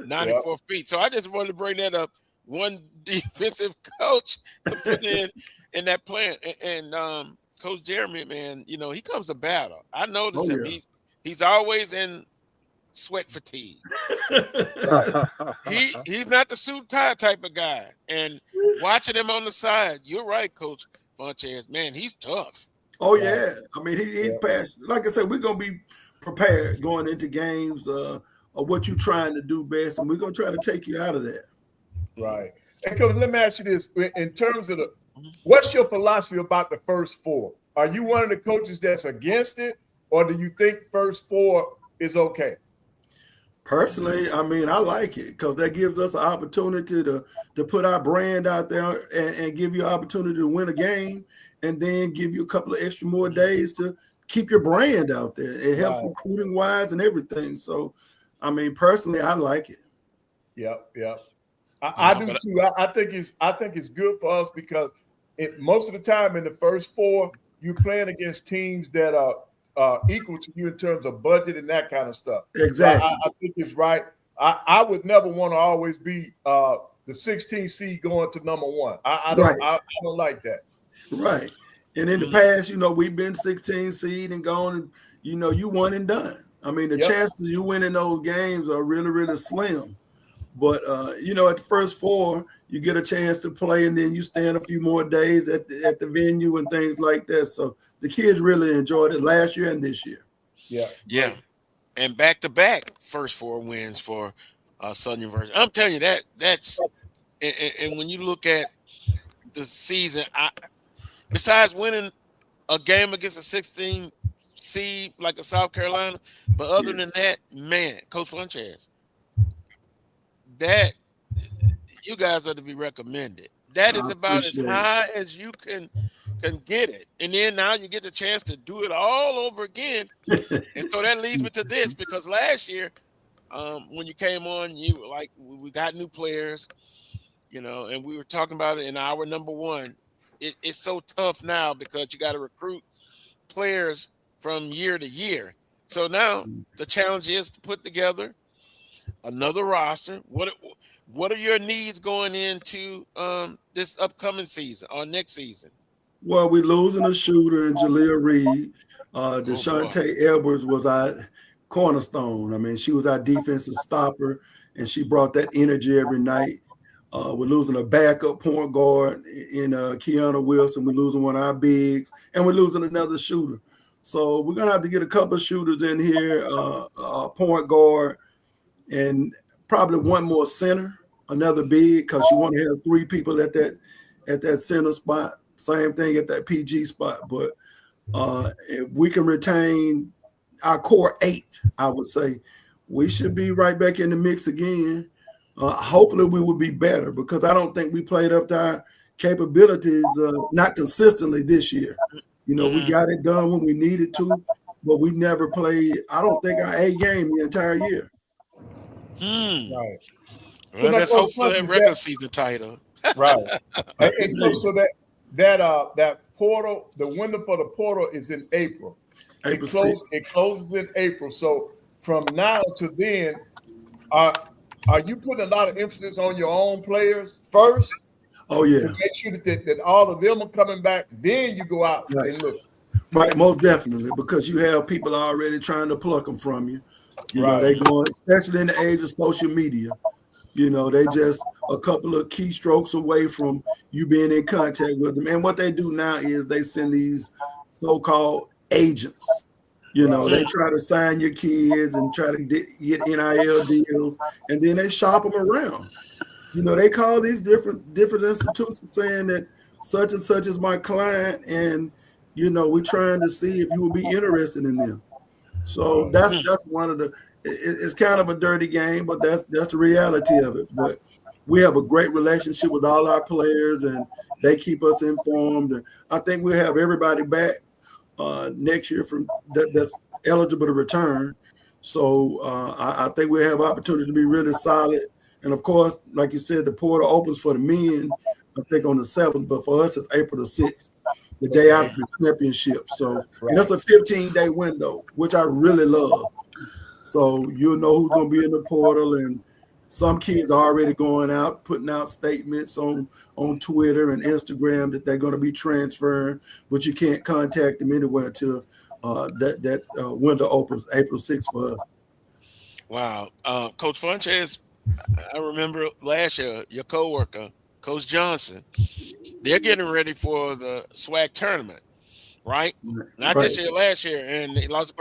S1: 94 feet. So I just wanted to bring that up. One defensive coach to put in that plan. And Coach Jeremy, man, you know, he comes to battle. I noticed him. Yeah. He's always in sweat fatigue. He's not the suit tie type of guy. And watching him on the side, you're right, Coach Funches. Man, he's tough.
S5: Oh yeah, I mean he's passionate. Like I said, we're gonna be prepared going into games of what you're trying to do best, and we're gonna try to take you out of that.
S3: Right. And Coach, let me ask you this: in terms of what's your philosophy about the first four? Are you one of the coaches that's against it, or do you think first four is okay?
S5: Personally, I mean, I like it because that gives us an opportunity to put our brand out there and give you an opportunity to win a game, and then give you a couple of extra more days to keep your brand out there. It helps recruiting wise and everything. So, I mean, personally, I like it.
S3: Yep. I do too. I think it's good for us because most of the time in the first four, you're playing against teams that are equal to you in terms of budget and that kind of stuff.
S5: Exactly.
S3: So I think it's right. I would never want to always be the 16th seed going to number one. I don't like that.
S5: Right. And in the past, you know, we've been 16 seed and gone, and, you know, you won and done. I mean, the chances you winning those games are really, really slim. But, you know, at the first four, you get a chance to play, and then you stand a few more days at the venue and things like that. So the kids really enjoyed it last year and this year.
S1: Yeah. And back-to-back first four wins for Southern University. I'm telling you, that's – and when you look at the season, besides winning a game against a 16 seed like a South Carolina, but other than that, man, Coach Funches, that you guys are to be recommended. That is about as high as you can get it. And then now you get the chance to do it all over again. And so that leads me to this, because last year, when you came on, you were like, we got new players, you know, and we were talking about it in hour number one. It's so tough now because you got to recruit players from year to year. So now the challenge is to put together another roster. What are your needs going into this upcoming season or next season?
S5: Well, we're losing a shooter in Jaleel Reed. Deshante Edwards was our cornerstone. I mean, she was our defensive stopper, and she brought that energy every night. We're losing a backup point guard in Kiana Wilson. We're losing one of our bigs, and we're losing another shooter. So we're gonna have to get a couple of shooters in here, point guard, and probably one more center, another big, because you want to have three people at that center spot. Same thing at that PG spot. But if we can retain our core eight, I would say we should be right back in the mix again. Hopefully, we will be better because I don't think we played up to our capabilities, not consistently this year. You know, we got it done when we needed to, but we never played. I don't think our A game the entire year.
S3: Right. So
S1: Well,
S3: now,
S1: let's hope
S3: Coach
S1: for that
S3: Funches,
S1: regular season title.
S3: right. And so that portal, the window for the portal is in April.
S5: April 6th.
S3: It closes in April. So from now to then, are you putting a lot of emphasis on your own players first?
S5: Oh yeah.
S3: To make sure that all of them are coming back, then you go out and look.
S5: Right, most definitely, because you have people already trying to pluck them from you. You know, they going, especially in the age of social media. You know, they just a couple of keystrokes away from you being in contact with them. And what they do now is they send these so-called agents. You know, they try to sign your kids and try to get NIL deals, and then they shop them around. You know, they call these different institutions saying that such and such is my client, and you know, we're trying to see if you will be interested in them. So that's one of the. It's kind of a dirty game, but that's the reality of it. But we have a great relationship with all our players, and they keep us informed. And I think we'll have everybody back next year from that's eligible to return. So I think we'll have opportunity to be really solid. And of course, like you said, the portal opens for the men, I think on the 7th, but for us, it's April the 6th, the day after the championship. So and that's a 15-day window, which I really love. So you'll know who's going to be in the portal, and some kids are already going out, putting out statements on Twitter and Instagram that they're going to be transferring, but you can't contact them anywhere until that window opens April 6th for us.
S1: Wow. Coach Funches, I remember last year, your coworker, Coach Johnson, they're getting ready for the SWAC tournament, right? Not this year, last year, and they lost.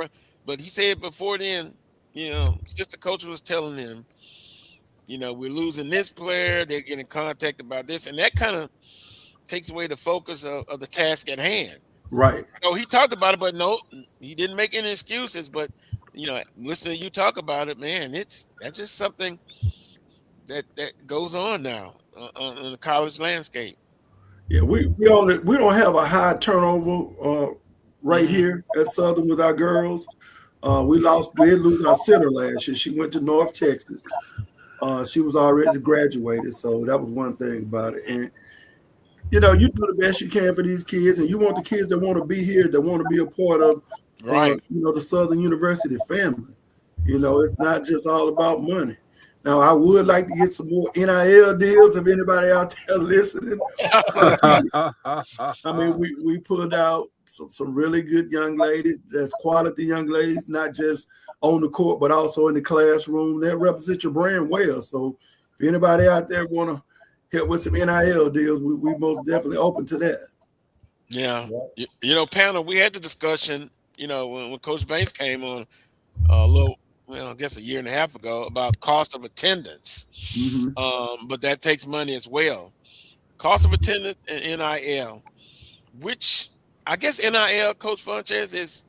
S1: But he said before then, you know, sister coach was telling him, you know, we're losing this player. They're getting contact about this, and that kind of takes away the focus of the task at hand.
S5: Right.
S1: So he talked about it, but no, he didn't make any excuses. But you know, listening to you talk about it, man, that's just something that goes on now on the college landscape.
S5: Yeah, we don't have a high turnover right here at Southern with our girls. We did lose our center last year. She went to North Texas. She was already graduated, so that was one thing about it. And you know, you do the best you can for these kids, and you want the kids that want to be here, that want to be a part of, you know, the Southern University family. You know, it's not just all about money. Now, I would like to get some more NIL deals if anybody out there listening. I mean, we pulled out some really good young ladies. That's quality young ladies, not just on the court, but also in the classroom. They represent your brand well. So if anybody out there want to help with some NIL deals, we most definitely open to that.
S1: Yeah. You know, panel, we had the discussion, you know, when Coach Banks came on a little, well, I guess a year and a half ago about cost of attendance. But that takes money as well. Cost of attendance and NIL, which I guess NIL, Coach Funches,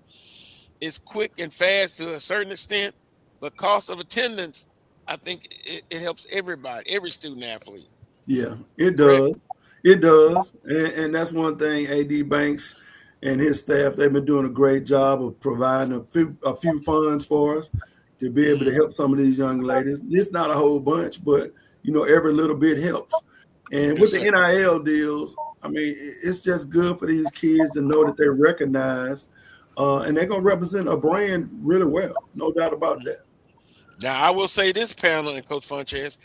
S1: is quick and fast to a certain extent, but cost of attendance, I think it helps everybody, every student athlete.
S5: Yeah, it does. It does. And that's one thing AD Banks and his staff, they've been doing a great job of providing a few funds for us to be able to help some of these young ladies. It's not a whole bunch, but, you know, every little bit helps. And with the NIL deals, I mean, it's just good for these kids to know that they're recognized and they're going to represent a brand really well. No doubt about that.
S1: Now, I will say this, panel and Coach Funches,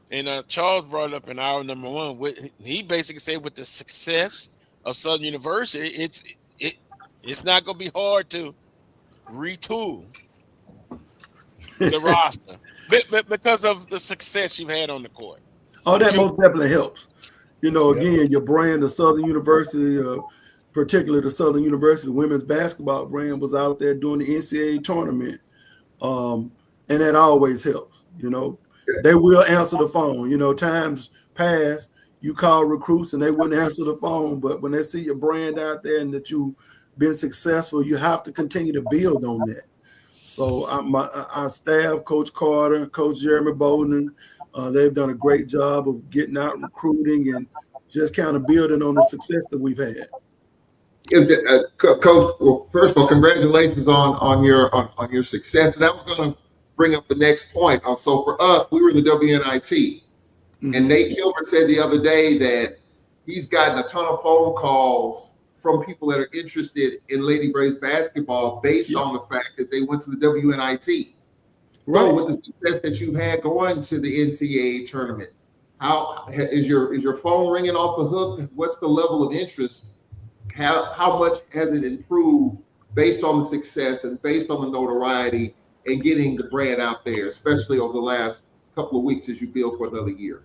S1: and Charles brought it up in hour number one. He basically said with the success of Southern University, it's not going to be hard to retool. the roster, but because of the success you've had on the court.
S5: Oh, that most definitely helps.
S3: Yeah.
S5: Again, your brand, the Southern University, particularly the Southern University women's basketball brand, was out there doing the NCAA tournament, and that always helps. They will answer the phone. Times past, you call recruits and they wouldn't answer the phone, but when they see your brand out there and that you've been successful, you have to continue to build on that. So our staff, Coach Carter, Coach Jeremy Bolden, they've done a great job of getting out recruiting and just kind of building on the success that we've had.
S4: Coach, well, first of all, congratulations on your success. And I was going to bring up the next point. So for us, we were in the WNIT, and Nate Gilbert said the other day that he's gotten a ton of phone calls from people that are interested in Lady Braves basketball based on the fact that they went to the WNIT. Right. So with the success that you've had going to the NCAA tournament, how is your phone ringing off the hook? What's the level of interest? How much has it improved based on the success and based on the notoriety and getting the brand out there, especially over the last couple of weeks as you build for another year?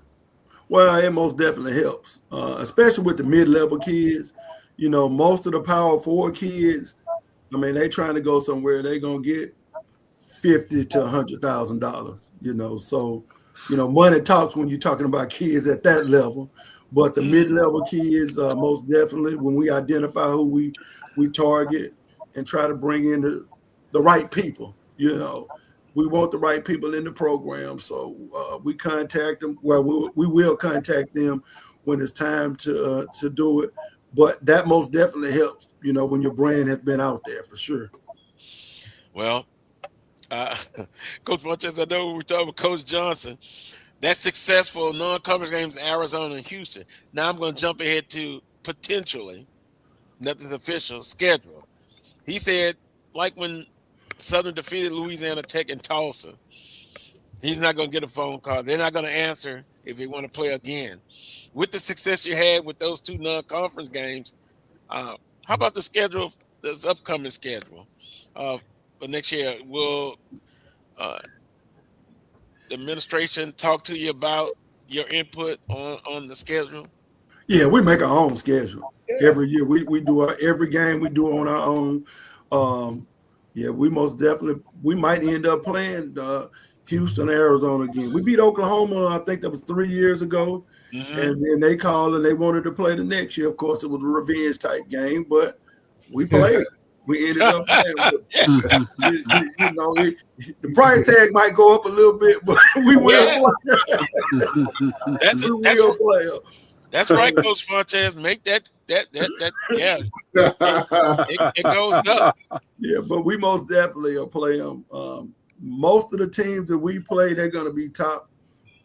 S5: Well, it most definitely helps, especially with the mid-level kids. Most of the Power 4 kids, they trying to go somewhere, they're going to get $50,000 to $100,000, so, money talks when you're talking about kids at that level. But the mid-level kids, most definitely, when we identify who we target and try to bring in the right people, we want the right people in the program. So we contact them. Well, we will contact them when it's time to do it. But that most definitely helps, when your brand has been out there for sure.
S1: Well, Coach Funches, I know we're talking about Coach Johnson. That's successful non-conference games in Arizona and Houston. Now I'm going to jump ahead to potentially, nothing official, schedule. He said, like when Southern defeated Louisiana Tech in Tulsa, he's not going to get a phone call. They're not going to answer if they want to play again. With the success you had with those two non-conference games, how about the schedule, this upcoming schedule for next year? Will the administration talk to you about your input on the schedule?
S5: Yeah, we make our own schedule every year. We do every game we do on our own. We most definitely, we might end up playing Houston, Arizona again. We beat Oklahoma, I think that was 3 years ago. And then they called and they wanted to play the next year. Of course, it was a revenge type game, but we played. We ended up playing. The price tag might go up a little bit, but we will play. Play.
S1: That's right, Coach Funches. Make that yeah. It goes up.
S5: Yeah, but we most definitely will play them. Most of the teams that we play, they're going to be top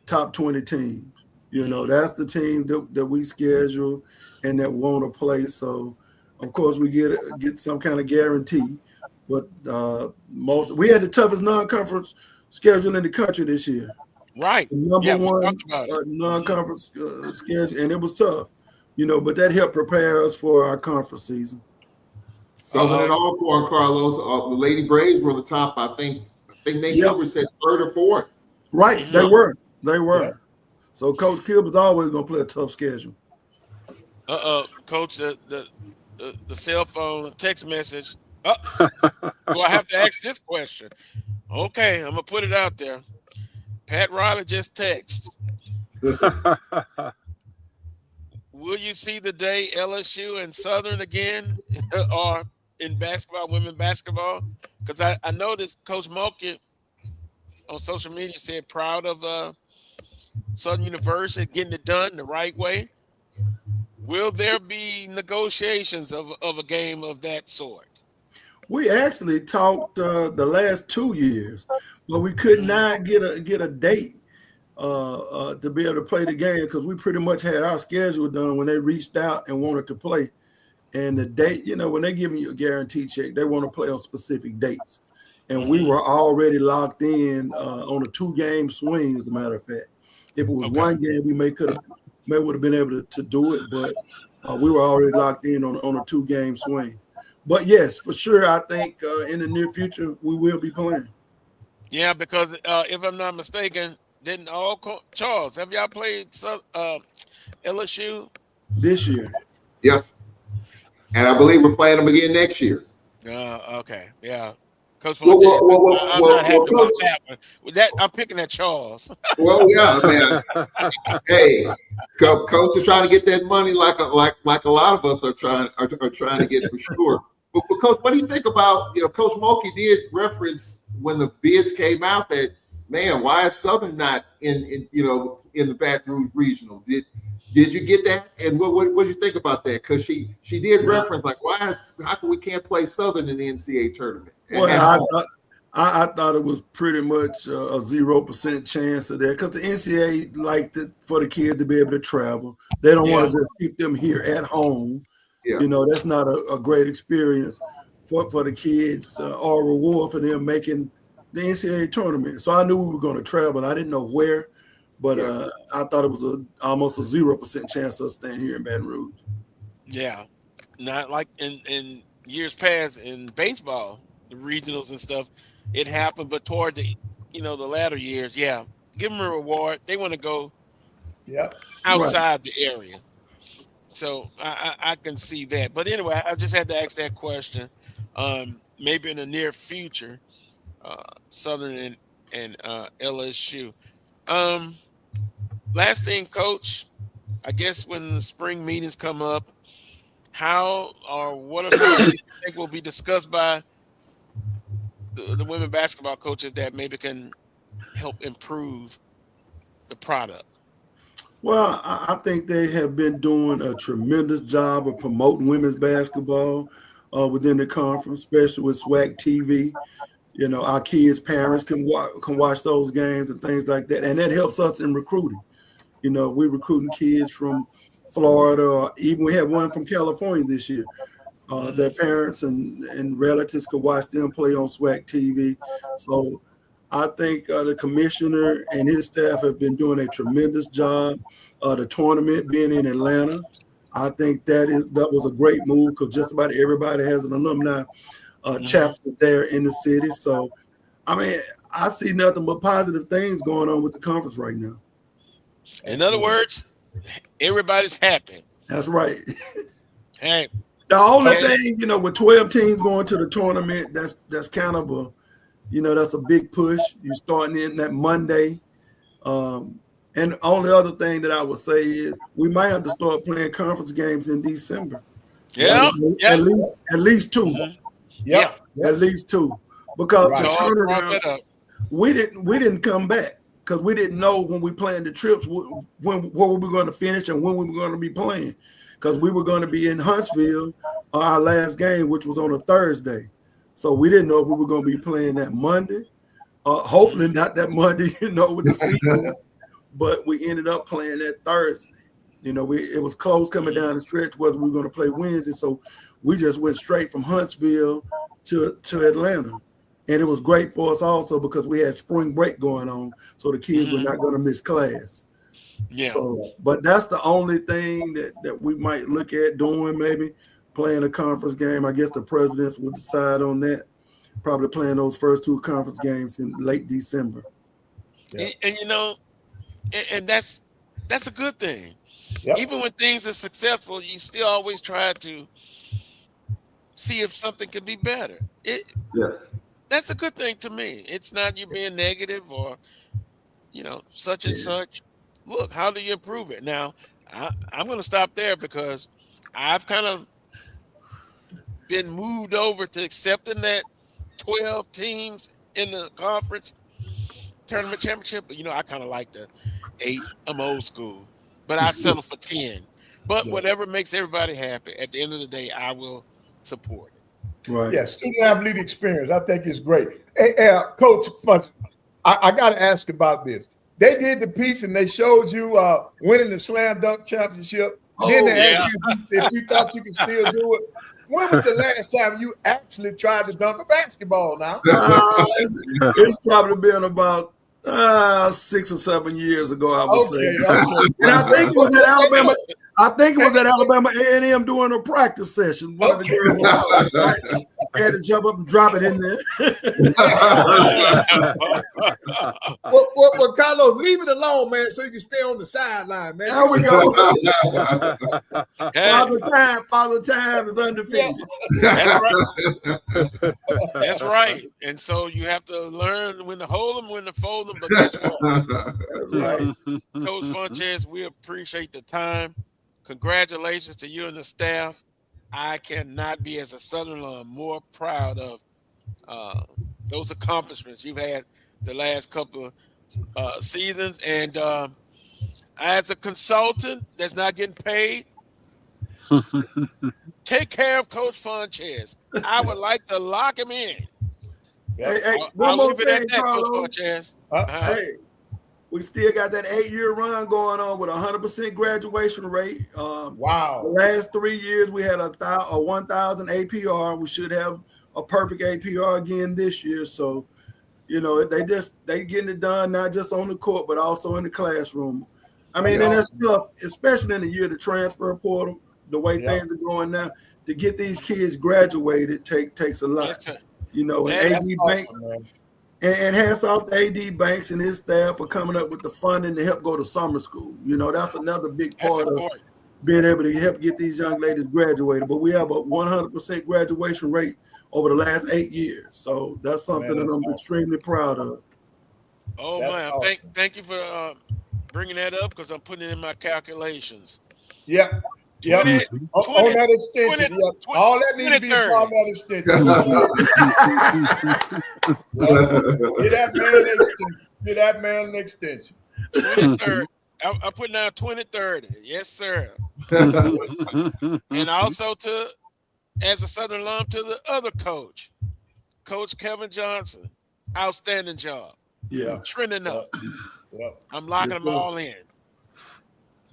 S5: 20 teams. That's the team that we schedule and that want to play. So, of course, we get some kind of guarantee. But we had the toughest non-conference schedule in the country this year.
S1: Right.
S5: Number one non-conference schedule, and it was tough. But that helped prepare us for our conference season.
S4: Southern and Alcorn, Carlos, the Lady Braves were the top. I think Nate Gilbert said 3rd or 4th.
S5: Right, they were. Yeah. So Coach Gilbert's always gonna play a tough schedule.
S1: Coach, the cell phone text message. Do I have to ask this question? Okay, I'm gonna put it out there. Pat Riley just texted. Will you see the day LSU and Southern again, or in basketball, women basketball? Because I noticed Coach Mulkey on social media said proud of Southern University getting it done the right way. Will there be negotiations of a game of that sort?
S5: We actually talked the last 2 years, but we could not get a date to be able to play the game because we pretty much had our schedule done when they reached out and wanted to play. And the date, when they give you a guarantee check, they want to play on specific dates. And we were already locked in on a 2-game swing, as a matter of fact. If it was one game, we may would have been able to do it, but we were already locked in on a 2-game swing. But yes, for sure, I think in the near future we will be playing.
S1: Yeah, because if I'm not mistaken, didn't Charles, have y'all played LSU?
S5: this year.
S4: Yeah, and I believe we're playing them again next year.
S1: Okay, yeah. Coach
S4: Well, well,
S1: Funches,
S4: well, well,
S1: I'm
S4: well,
S1: not
S4: well
S1: happy about
S4: coach.
S1: that one. With that, I'm picking at Charles.
S4: Well, yeah, man. Hey, coach is trying to get that money like a lot of us are trying to get for sure. But coach, what do you think about, Coach Mulkey did reference when the bids came out that, man, why is Southern not in the Baton Rouge regional? Did you get that? And what do you think about that? Because she did reference like, how come we can't play Southern in the NCAA tournament at
S5: Well,
S4: home?
S5: I thought it was pretty much a 0% chance of that because the NCAA liked it for the kids to be able to travel. They don't want to just keep them here at home.
S4: Yeah.
S5: That's not a great experience for the kids or reward for them making the NCAA tournament. So I knew we were going to travel. I didn't know where, but I thought it was almost a 0% chance of us staying here in Baton Rouge.
S1: Yeah, not like in years past in baseball, the regionals and stuff, it happened. But toward the latter years, yeah, give them a reward. They want to go
S5: Right.
S1: outside the area, so I can see that. But anyway, I just had to ask that question. Maybe in the near future, Southern and LSU. Um, Last thing, Coach. I guess when the spring meetings come up, how or what are some things you think will be discussed by the women basketball coaches that maybe can help improve the product?
S5: Well, I think they have been doing a tremendous job of promoting women's basketball within the conference, especially with SWAC TV. Our kids' parents can watch those games and things like that, and that helps us in recruiting. We're recruiting kids from Florida, or even we had one from California this year. Their parents and relatives could watch them play on SWAC TV. So I think the commissioner and his staff have been doing a tremendous job. The tournament being in Atlanta, I think that was a great move because just about everybody has an alumni chapter there in the city. So, I mean, I see nothing but positive things going on with the conference right now.
S1: In other words, everybody's happy.
S5: That's right.
S1: Hey,
S5: The only thing, with 12 teams going to the tournament, that's kind of that's a big push. You're starting in that Monday. And the only other thing that I would say is we might have to start playing conference games in December.
S1: Yeah.
S5: At least two.
S1: Yeah.
S5: At least two. Because the
S1: Charles brought
S5: turnaround,
S1: that up.
S5: we didn't come back because we didn't know when we planned the trips what we were going to finish and when we were going to be playing. Because we were going to be in Huntsville our last game, which was on a Thursday. So we didn't know if we were going to be playing that Monday. Hopefully not that Monday, with the season. But we ended up playing that Thursday. It was close coming down the stretch whether we were going to play Wednesday. So we just went straight from Huntsville to Atlanta. And it was great for us also because we had spring break going on. So the kids were not going to miss class.
S1: Yeah.
S5: So, but that's the only thing that we might look at doing, maybe playing a conference game. I guess the presidents will decide on that. Probably playing those first two conference games in late December.
S1: Yeah. And that's a good thing. Yep. Even when things are successful, you still always try to see if something can be better. That's a good thing to me. It's not you being negative or, such and such. Look, how do you improve it? Now, I'm going to stop there because I've kind of been moved over to accepting that 12 teams in the conference tournament championship. But, I kind of like the 8. I'm old school. But I settle for 10. But whatever makes everybody happy, at the end of the day, I will support it.
S5: Right.
S3: Yeah, student athlete experience. I think it's great. Hey, Coach Funches, I got to ask about this. They did the piece and they showed you winning the slam dunk championship. Then they asked you if you thought you could still do it. When was the last time you actually tried to dunk a basketball now?
S5: It's probably been about 6 or 7 years ago, I would say. Okay. And I think it was at Alabama. I think it was at Alabama A&M doing a practice session. One of the girls was right? had to jump up and drop it in there.
S6: Well, Carlos, leave it alone, man, so you can stay on the sideline, man.
S5: There we go.
S1: Hey,
S5: Father Time is undefeated.
S1: that's right. That's right. And so you have to learn when to hold them, when to fold them. But guess what?
S5: Right.
S1: Coach Funches, we appreciate the time. Congratulations to you and the staff. I cannot be, as a Southern alum, more proud of those accomplishments you've had the last couple of seasons. And as a consultant that's not getting paid, take care of Coach Funches. I would like to lock him in.
S5: Hey,
S1: I'll
S5: one more
S1: leave it at
S5: thing,
S1: that, Coach
S5: Carlos.
S1: Funches.
S5: Hey, we still got that 8-year run going on with 100% graduation rate.
S6: Wow.
S5: The last 3 years, we had a 1,000 APR. We should have a perfect APR again this year. So, you know, they getting it done, not just on the court, but also in the classroom. I mean, and that's tough, especially in the year of the transfer portal, the way things are going now. To get these kids graduated takes a lot.
S1: Yes,
S5: you know,
S1: and
S5: AD Bank, and hats off to AD Banks and his staff for coming up with the funding to help go to summer school. You know, that's another big part of being able to help get these young ladies graduated. But we have a 100% graduation rate over the last 8 years. So that's something that I'm extremely proud of.
S1: Oh,
S6: That's
S1: man.
S6: awesome.
S1: Thank you for bringing that up, because I'm putting it in my calculations.
S6: Yep.
S1: 20,
S6: on that extension.
S1: 20,
S6: all that needs to be part of that extension. Get that man an extension.
S1: 23rd. I'm putting down 2030. Yes, sir. And also as a Southern alum, to the other coach, Coach Kevin Johnson. Outstanding job.
S5: Yeah.
S1: Trending up.
S6: Yep.
S1: I'm locking them all in.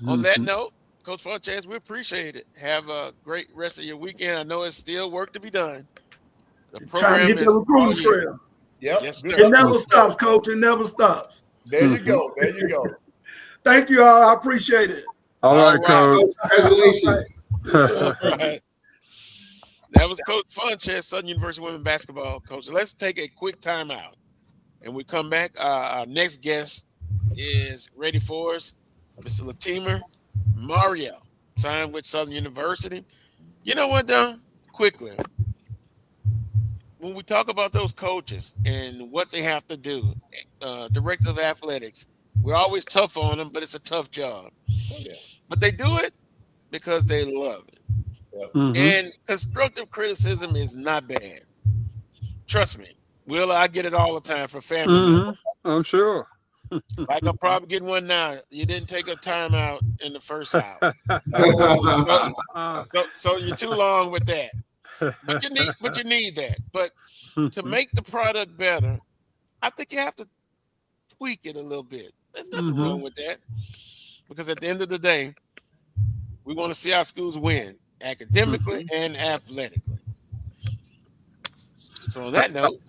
S1: On that note, Coach Funches, we appreciate it. Have a great rest of your weekend. I know it's still work to be done. The
S5: Trying to hit the recruiting trail.
S6: Yep.
S1: Yes, sir.
S5: It never stops, Coach. It never stops.
S6: There you go. There you go.
S5: Thank you all. I appreciate it.
S2: All right, Coach.
S4: Congratulations.
S1: All right. That was Coach Funches, Southern University women basketball coach. Let's take a quick timeout. And we come back. Our next guest is ready for us, Mr. Litmer. Mario, signed with Southern University. You know what, though? Quickly, when we talk about those coaches and what they have to do, director of athletics, we're always tough on them, but it's a tough job. But they do it because they love it. And constructive criticism is not bad. Trust me. Will, I get it all the time from family members.
S2: I'm sure.
S1: Like I'm probably getting one now. You didn't take a timeout in the first hour. So you're too long with that. But you need that. But to make the product better, I think you have to tweak it a little bit. There's nothing wrong with that. Because at the end of the day, we want to see our schools win academically and athletically. So on that note,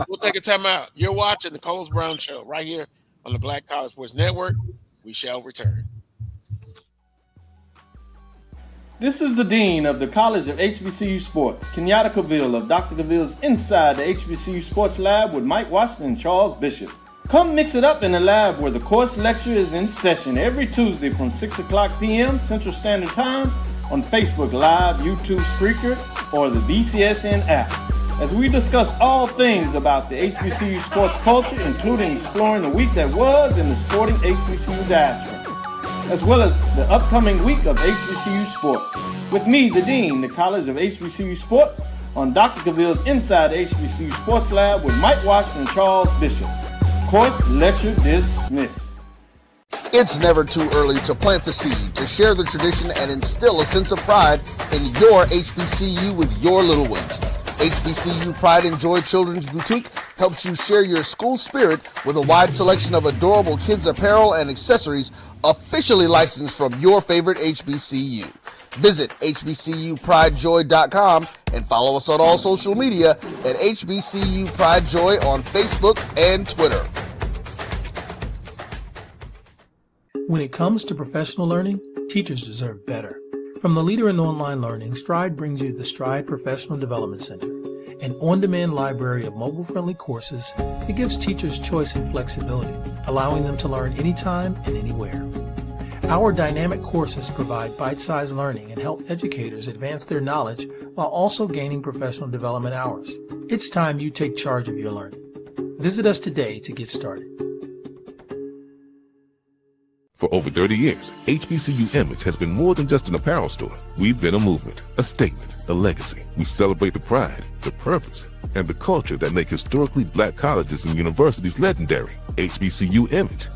S1: we'll take a timeout. You're watching the CarlosBrown Show right here on the Black College Sports Network. We shall return.
S7: This is the Dean of the College of HBCU Sports, Kenyatta Cavill of Dr. Cavill's Inside the HBCU Sports Lab with Mike Washington and Charles Bishop. Come mix it up in the lab where the course lecture is in session every Tuesday from 6 o'clock p.m. Central Standard Time on Facebook Live, YouTube Spreaker, or the BCSN app, as we discuss all things about the HBCU sports culture, including exploring the week that was in the sporting HBCU diaspora, as well as the upcoming week of HBCU sports. With me, the Dean, the College of HBCU Sports, on Dr. Cavill's Inside the HBCU Sports Lab with Mike Washington and Charles Bishop. Course lecture dismissed.
S8: It's never too early to plant the seed, to share the tradition, and instill a sense of pride in your HBCU with your little ones. HBCU Pride and Joy Children's Boutique helps you share your school spirit with a wide selection of adorable kids apparel and accessories officially licensed from your favorite HBCU. Visit hbcupridejoy.com and follow us on all social media at HBCU Pride Joy on Facebook and Twitter.
S9: When it comes to professional learning, teachers deserve better. From the leader in online learning, Stride brings you the Stride Professional Development Center, an on-demand library of mobile-friendly courses that gives teachers choice and flexibility, allowing them to learn anytime and anywhere. Our dynamic courses provide bite-sized learning and help educators advance their knowledge while also gaining professional development hours. It's time you take charge of your learning. Visit us today to get started.
S10: For over 30 years, HBCU Image has been more than just an apparel store. We've been a movement, a statement, a legacy. We celebrate the pride, the purpose, and the culture that make historically black colleges and universities legendary. HBCU Image.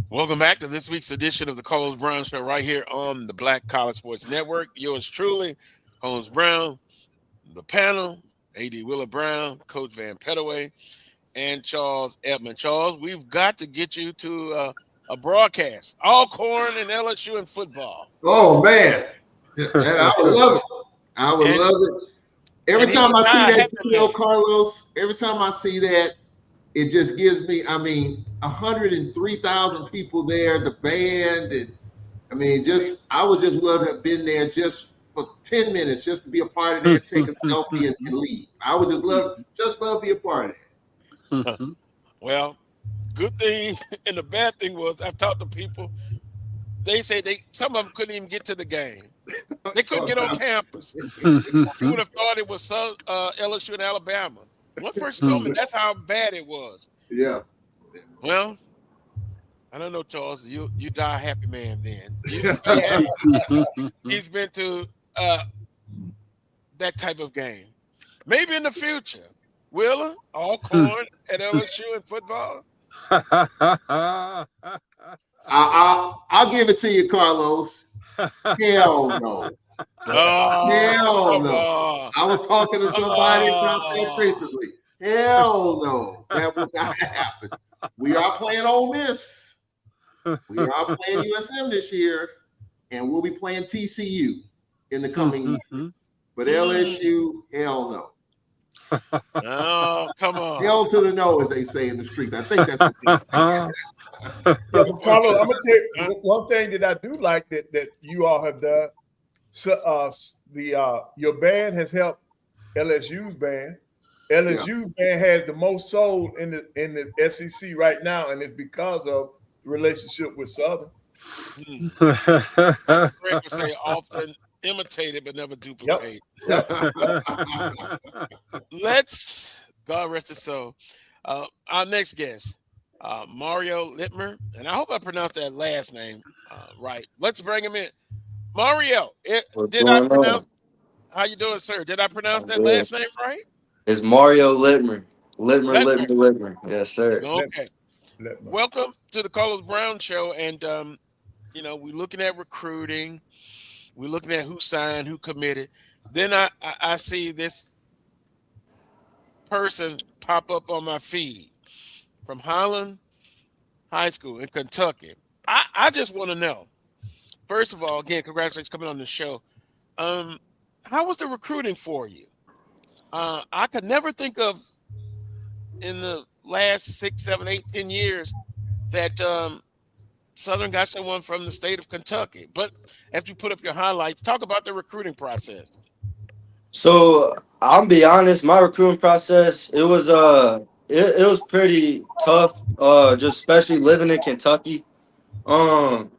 S1: Welcome back to this week's edition of the Carlos Brown Show right here on the Black College Sports Network. Yours truly, Carlos Brown, the panel, A.D. Willa Brown, Coach Van Pettaway, and Charles Edmond. Charles, we've got to get you to a broadcast. All corn and LSU and football.
S4: Oh, man. I would love it. I would love it. Every time I see that video, Carlos, every time I see that, it just gives me, 103,000 people there, the band, and I would just love to have been there just for 10 minutes, just to be a part of that, take a selfie and leave. I would just love to be a part of it.
S1: Well, good thing and the bad thing was I've talked to people. They say some of them couldn't even get to the game. They couldn't get on campus. You would have thought it was LSU and Alabama. One person told me that's how bad it was.
S4: Yeah.
S1: Well, I don't know, Charles. You die a happy man then. You can stay happy. He's been to that type of game. Maybe in the future. Willa, all corn at LSU and football.
S4: I'll give it to you, Carlos. Hell no. Hell no. I was talking to somebody about that recently. Hell no. That would not happen. We are playing Ole Miss. We are playing USM this year, and we'll be playing TCU in the coming years. But LSU, hell no.
S1: Oh, come on.
S4: Hell to the no, as they say in the streets. I think that's the
S3: thing. Carlos, I'm going to tell you one thing that I do like that you all have done. So, your band has helped LSU's band. LSU's band has the most sold in the SEC right now, and it's because of the relationship with Southern.
S1: Greg would say often imitated but never duplicated. Yep. Let's, God rest his soul. Our next guest, Mario Litmer, and I hope I pronounced that last name right. Let's bring him in. Mario, did I pronounce? How you doing, sir? Did I pronounce that last name right?
S11: It's Mario Litmer. Litmer. Yes, sir.
S1: Okay. Welcome to the Carlos Brown Show, and we're looking at recruiting. We're looking at who signed, who committed. Then I see this person pop up on my feed from Highland High School in Kentucky. I just want to know. First of all, again, congratulations coming on the show. How was the recruiting for you? I could never think of in the last 6, 7, 8, 10 years that Southern got someone from the state of Kentucky. But as you put up your highlights, talk about the recruiting process.
S11: So I'll be honest, my recruiting process it was pretty tough. Just especially living in Kentucky. Um,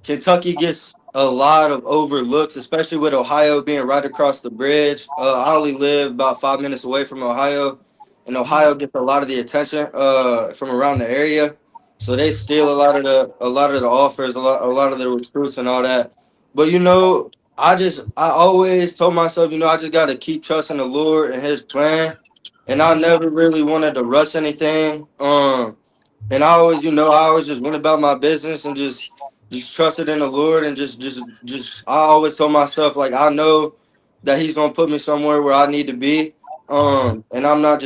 S11: Kentucky gets a lot of overlooks, especially with Ohio being right across the bridge. I only live about 5 minutes away from Ohio, and Ohio gets a lot of the attention from around the area. So they steal a lot of the offers, a lot of the recruits and all that. But I always told myself, I just got to keep trusting the Lord and His plan, and I
S1: Mhm.
S11: never really wanted to rush anything. And I always just went about my business and just trusted in the Lord and just I always told myself like I know that He's gonna put me somewhere where I need to be. And I'm not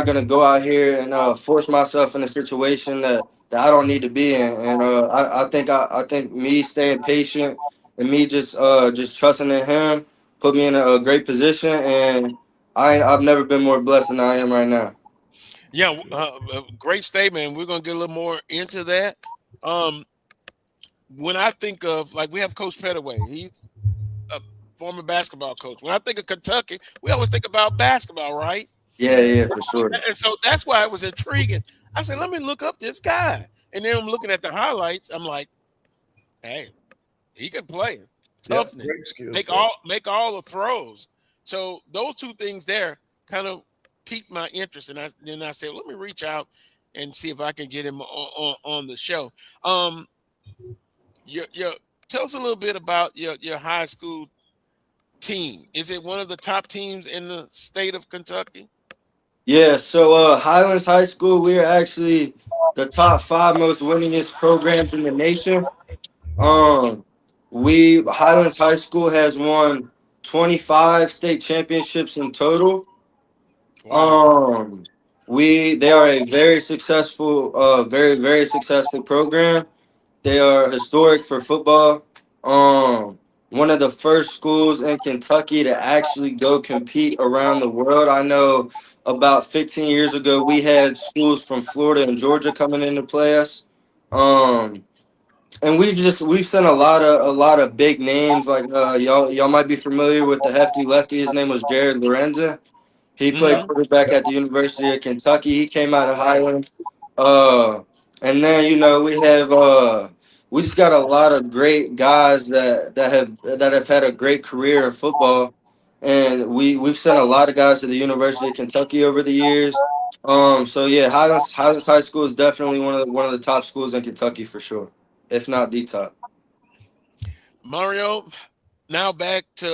S11: gonna go out here and force myself in a situation that I don't need to be in. And I think me staying patient and me just trusting in Him put me in a great position, and I've never been more blessed than I am right now.
S1: Yeah, great statement. We're gonna get a little more into that. Um, when I think of like we have Coach Pettaway, he's a former basketball coach. When I think of Kentucky, we always think about basketball, right?
S11: Yeah, yeah, for sure.
S1: And so that's why it was intriguing. I said, let me look up this guy. And then I'm looking at the highlights. I'm like, hey, he can play.
S3: Yep,
S1: Toughness.
S3: great skill
S1: Make
S3: set.
S1: all the throws. So those two things there kind of piqued my interest. And then I said, let me reach out and see if I can get him on the show. Um, your tell us a little bit about your high school team. Is it one of the top teams in the state of Kentucky?
S11: Yeah, so Highlands High School, we are actually the top five most winningest programs in the nation. Um, we Highlands High School has won 25 state championships in total.
S1: Wow.
S11: Um, they are a very successful, very successful program. They are historic for football. One of the first schools in Kentucky to actually go compete around the world. I know about 15 years ago we had schools from Florida and Georgia coming in to play us. Um, and we've seen a lot of big names like y'all might be familiar with the hefty lefty. His name was Jared Lorenzen. He played
S1: Hmm.
S11: quarterback at the University of Kentucky. He came out of Highland. Uh, and then we just got a lot of great guys that have had a great career in football, and we've sent a lot of guys to the University of Kentucky over the years. So yeah, Highlands High School is definitely one of the top schools in Kentucky for sure, if not the top.
S1: Mario, now back to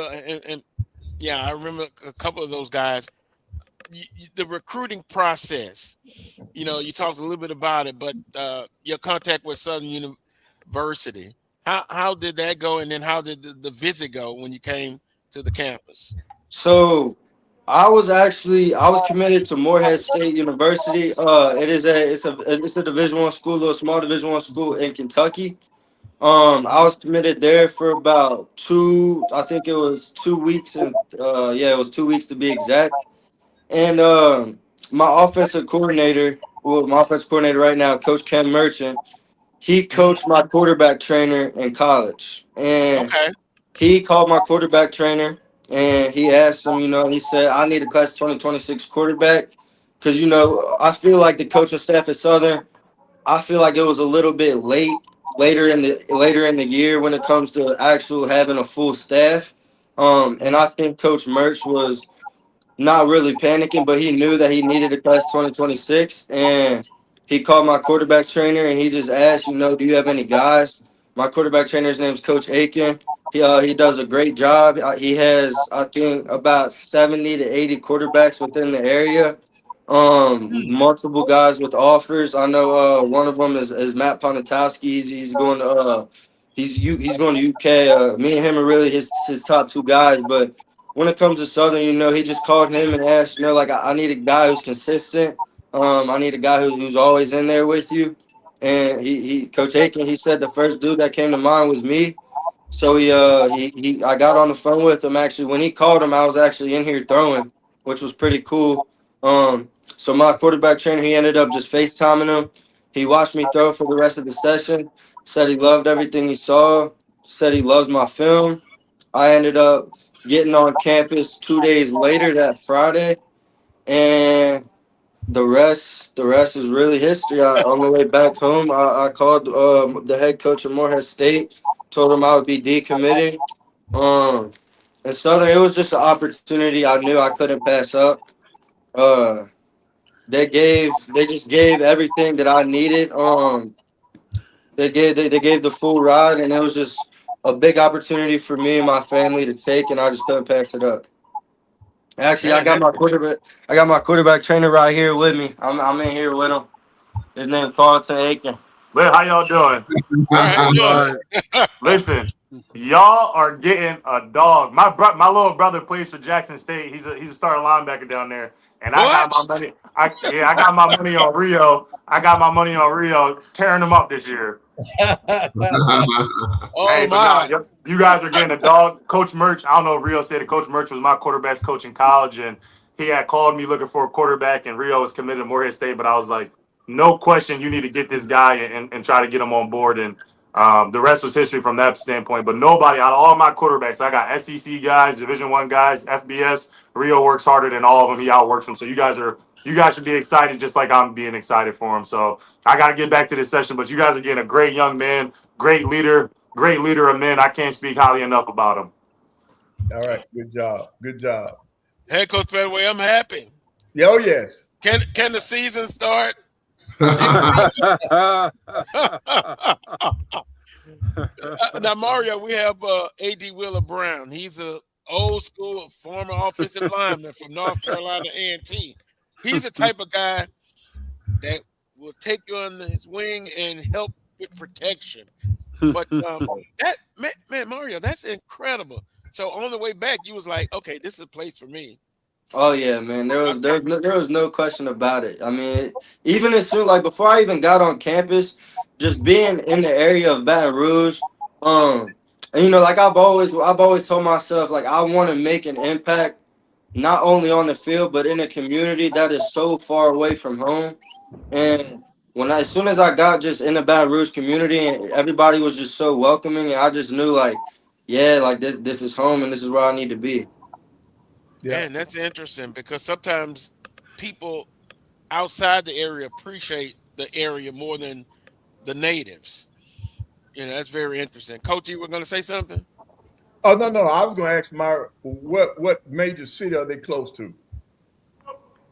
S1: and yeah, I remember a couple of those guys. The recruiting process. You talked a little bit about it, but your contact with Southern University. How did that go, and then how did the visit go when you came to the campus?
S11: So I was committed to Morehead State University. It's a Division I school, a small Division I school in Kentucky. I
S1: Hmm.
S11: was committed there for about I think it was 2 weeks, and yeah, it was 2 weeks to be exact. And my offensive coordinator right now, Coach Ken Merchant, he
S1: Hmm.
S11: coached my quarterback trainer in college, and
S1: Okay.
S11: he called my quarterback trainer and he asked him, he said, I need a class 2026 quarterback. Because, I feel like the coaching staff at Southern, I feel like it was a little bit later in the year when it comes to actual having a full staff. And I think Coach Merch was not really panicking, but he knew that he needed a class 2026. And he called my quarterback trainer and he just asked, do you have any guys? My quarterback trainer's name's Coach Aiken. He does a great job. He has, I think, about 70 to 80 quarterbacks within the area. Multiple guys with offers. I know one of them is Matt Ponatowski. He's going to he's going to UK. Me and him are really his top two guys, but when it comes to Southern, he just called him and asked, like I need a guy who's consistent. I need a guy who's always in there with you. And he Coach Aiken, he said the first dude that came to mind was me. So I got on the phone with him actually. When he called him, I was actually in here throwing, which was pretty cool. So my quarterback trainer, he ended up just FaceTiming him. He watched me throw for the rest of the session, said he loved everything he saw, said he loves my film. I ended up getting on campus 2 days later that Friday, and the rest is really history. On the way back home, I called the head coach of Morehead State, told him I would be decommitting. And Southern, it was just an opportunity I knew I couldn't pass up. Uh, they just gave everything that I needed. They gave the full ride, and it was just a big opportunity for me and my family to take, and I just couldn't pass it up. Actually,
S1: Man, that,
S11: I got my quarterback trainer right here with me. I'm in here with him. His name is Carlton Aiken.
S12: Well, how y'all doing?
S1: all right, how you doing?
S2: Right.
S12: Listen, y'all are getting a dog. My little brother plays for Jackson State. He's a starting linebacker down there, and I got
S1: What?
S12: my money. I got my money on Rio. I got my money on Rio, tearing them up this year.
S1: Oh
S12: Hey, but nah,
S1: my.
S12: you guys are getting a dog. Coach Murch, I don't know if Rio said it. Coach Murch was my quarterback's coach in college, and he had called me looking for a quarterback, and Rio was committed to Morehead State. But I was like, no question, you need to get this guy and try to get him on board. And the rest was history from that standpoint. But nobody out of all my quarterbacks, I got SEC guys, Division I guys, FBS. Rio works harder than all of them. He outworks them. So you guys should be excited just like I'm being excited for him. So I got to get back to this session, but you guys are getting a great young man, great leader of men. I can't speak highly enough about him.
S3: All right. Good job. Good job.
S1: Hey, Coach Pedway, I'm happy.
S3: Yeah, oh, yes.
S1: Can the season start? Now, Mario, we have A.D. Wheeler Brown. He's a old school former offensive lineman from North Carolina A&T. He's the type of guy that will take you under his wing and help with protection. But that man, Mario, that's incredible. So on the way back, you was like, okay, this is a place for me.
S11: Oh yeah, man. There was no question about it. I mean, even as soon like before I even got on campus, just being in the area of Baton Rouge, and like I've always told myself like I want to make an impact not only on the field but in a community that is so far away from home. And as soon as I got just in the Baton Rouge community and everybody was just so welcoming, and I just knew like, yeah, like this is home and this is where I need to be.
S3: Yeah.
S1: Man, that's interesting because sometimes people outside the area appreciate the area more than the natives. That's very interesting. Coach, you were going to say something?
S3: Oh, no. I was going to ask what major city are they close to?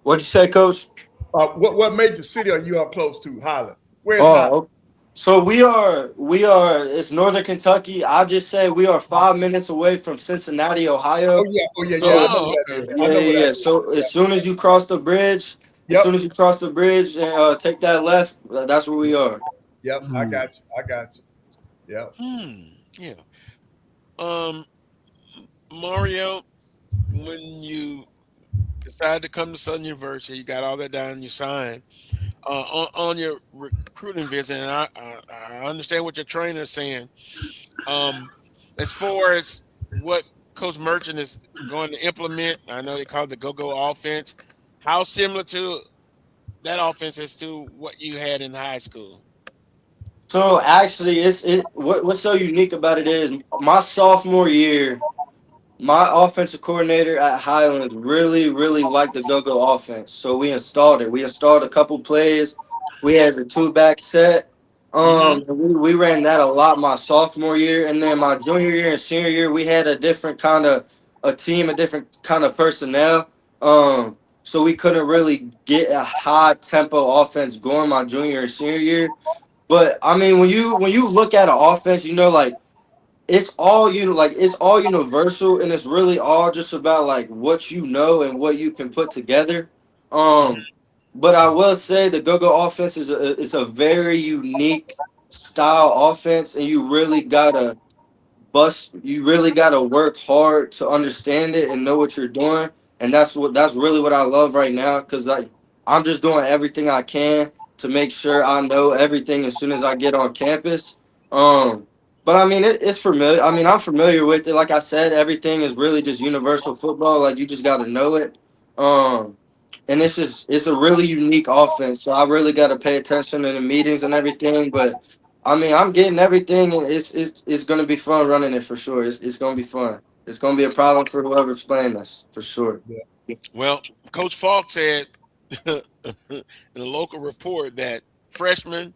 S11: What'd you say, Coach?
S3: What major city are you all close to? Highland. Where's
S11: Oh,
S3: Highland?
S11: so we are. It's Northern Kentucky. I just say we are 5 minutes away from Cincinnati, Ohio.
S3: Oh yeah. I know
S1: Oh,
S3: what that
S1: okay.
S3: is. I know what that is.
S11: So as soon as you cross the bridge,
S3: Yep.
S11: and take that left, that's where we are.
S3: Yep. I got you. Yep.
S1: Yeah. Mario, when you decided to come to Southern University, you got all that down, you signed. On your recruiting visit, and I understand what your trainer is saying. As far as what Coach Merchant is going to implement, I know they call it the go-go offense. How similar to that offense is to what you had in high school?
S11: So actually, what's so unique about it is my sophomore year, my offensive coordinator at Highland really, really liked the go-go offense. So we installed it. We installed a couple plays. We had the two-back set. We ran that a lot my sophomore year. And then my junior year and senior year, we had a different kind of a team, a different kind of personnel. So we couldn't really get a high-tempo offense going my junior and senior year. But, I mean, when you look at an offense, like, it's all universal, and it's really all just about like what you know and what you can put together. But I will say the go-go offense is a very unique style offense, and you really gotta work hard to understand it and know what you're doing. And that's really what I love right now, because like I'm just doing everything I can to make sure I know everything as soon as I get on campus. But I mean, it's familiar. I mean, I'm familiar with it. Like I said, everything is really just universal football. Like you just got to know it. and it's a really unique offense. So I really got to pay attention to the meetings and everything. But I mean, I'm getting everything, and it's going to be fun running it for sure. It's going to be fun. It's going to be a problem for whoever's playing us for sure.
S1: Well, Coach Falk said in a local report that freshmen,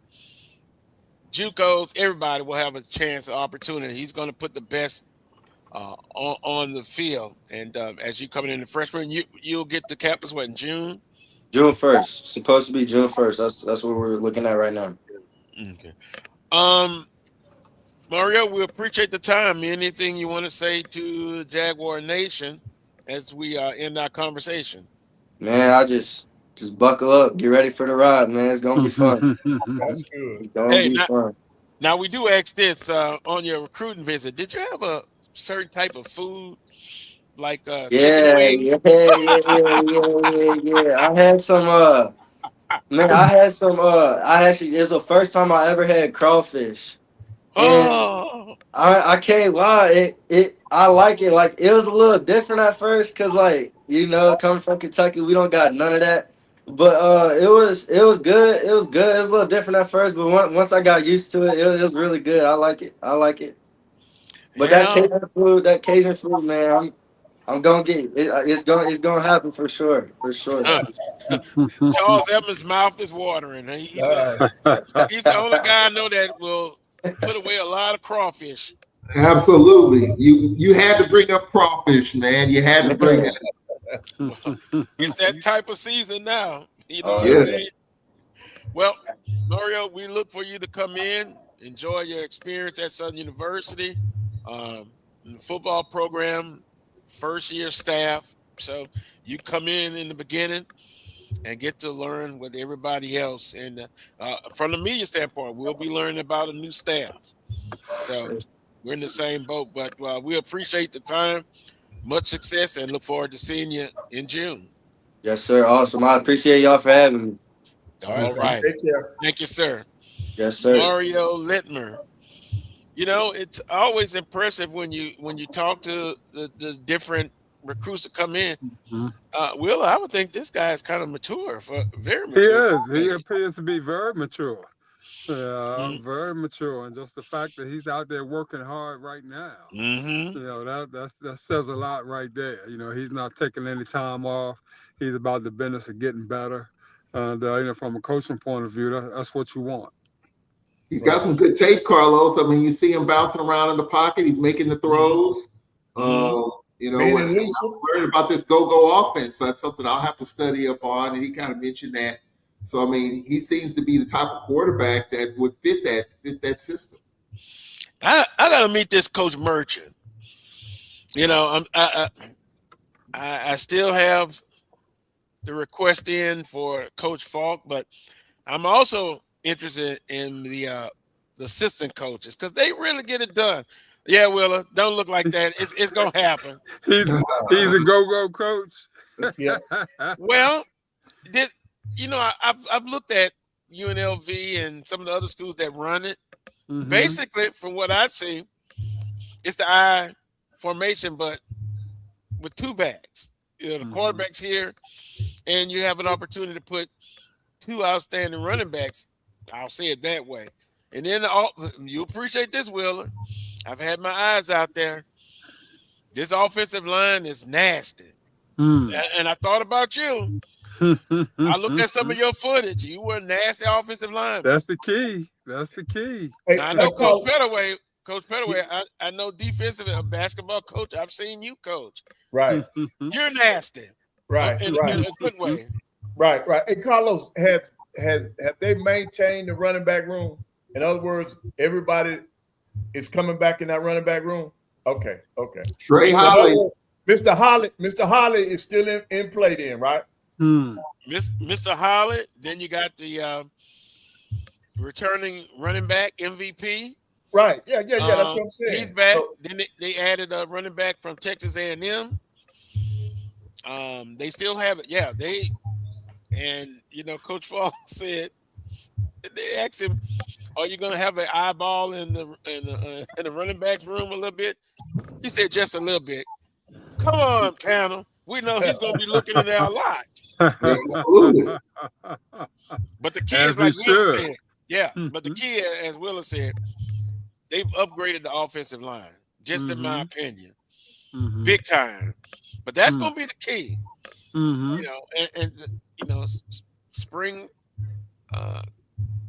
S1: JUCOs, everybody will have a chance, an opportunity. He's going to put the best on the field. And as you coming in the freshman, you'll get to campus in June.
S11: June 1st, supposed to be June 1st. That's what we're looking at right now.
S1: Okay. Mario, we appreciate the time. Anything you want to say to Jaguar Nation as we end our conversation?
S11: Man, I just buckle up, get ready for the ride, man. It's gonna be fun.
S3: That's good.
S11: It's gonna be fun.
S1: Now we do ask this on your recruiting visit. Did you have a certain type of food, like chicken wings?
S11: Yeah. I had some. Man, I had some. I actually, it was the first time I ever had crawfish. And I can't lie, I like it. Like, it was a little different at first, cause like, you know, coming from Kentucky, we don't got none of that. But it was good. It was good. It was a little different at first, but once I got used to it, it was really good. I like it. But that Cajun food, man, I'm gonna get it. It's gonna happen for sure.
S1: Charles Edmonds' mouth is watering. He's the only guy I know that will put away a lot of crawfish.
S4: Absolutely. You had to bring up crawfish, man. You had to bring it.
S1: It's that type of season now. You know what I mean? Well, Mario, we look for you to come in, enjoy your experience at Southern University, in the football program, first year staff. So you come in the beginning and get to learn with everybody else. And from the media standpoint, we'll be learning about a new staff. So we're in the same boat, but we appreciate the time. Much success and look forward to seeing you in June.
S11: Yes, sir. Awesome. I appreciate y'all for having me.
S1: All right.
S3: Take care.
S1: Thank you, sir.
S11: Yes, sir.
S1: Mario Litmer. You know, it's always impressive when you talk to the different recruits that come in. Will, I would think this guy is kind of very mature.
S2: He appears to be very mature. Very mature, and just the fact that he's out there working hard right now, you know, that says a lot right there. You know, he's not taking any time off. He's about the business of getting better, and you know, from a coaching point of view, that's what you want.
S4: He's got some good tape, Carlos. I mean, you see him bouncing around in the pocket. He's making the throws. You know, when I'm worried about this go-go offense, that's something I'll have to study up on, and he kind of mentioned that. So, I mean, he seems to be the type of quarterback that would fit that system.
S1: I got to meet this Coach Merchant. You know, I still have the request in for Coach Falk, but I'm also interested in the assistant coaches because they really get it done. Yeah, Willa, don't look like that. It's gonna happen.
S2: He's a go-go coach.
S3: Yeah.
S1: Well, I've looked at UNLV and some of the other schools that run it. Basically, from what I see, it's the I formation, but with two backs. You know, the quarterback's here, and you have an opportunity to put two outstanding running backs. I'll say it that way. And then you appreciate this, Willa. I've had my eyes out there. This offensive line is nasty. And I thought about you. I looked at some of your footage. You were a nasty offensive lineman.
S2: That's the key.
S1: Hey, I know Coach Pettaway. I know defensive basketball coach. I've seen you coach.
S3: Right.
S1: You're nasty.
S3: Right.
S1: In a good way.
S3: Right. Hey, Carlos, have they maintained the running back room? In other words, everybody is coming back in that running back room? Okay.
S4: Trey Holly.
S3: Mr. Holly is still in play then, right?
S1: Mr. Holly. Then you got the returning running back MVP.
S3: Right. Yeah. That's what I'm saying.
S1: He's back. So, then they added a running back from Texas A&M. They still have it. Yeah, Coach Falk said they asked him, "Are you going to have an eyeball in the running back room a little bit?" He said, "Just a little bit." Come on, panel. we know he's going to be looking in there a lot.
S4: Absolutely.
S1: But the key
S2: As
S1: is
S2: he
S1: like Willa
S2: should.
S1: said. Yeah, but the key, as Willa said, they've upgraded the offensive line, just in my opinion, big time. But that's going to be the key. You know, and you know, spring, the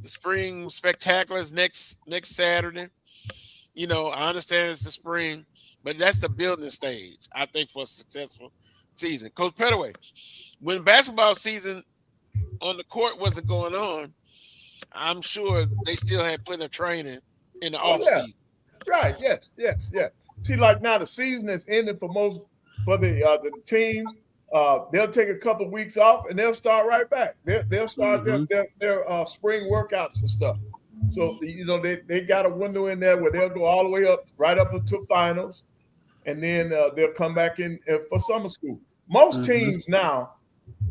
S1: spring spectaculars next Saturday. You know, I understand it's the spring, but that's the building stage, I think, for a successful season. Coach Pettaway, when basketball season on the court wasn't going on, I'm sure they still had plenty of training in the off
S6: yeah.
S1: season.
S6: Right. Yes.
S3: See, like now the season is ending for the teams. They'll take a couple of weeks off and they'll start right back. They'll start their spring workouts and stuff. So you know they got a window in there where they'll go all the way up right up until finals, and then they'll come back in for summer school. Most teams now,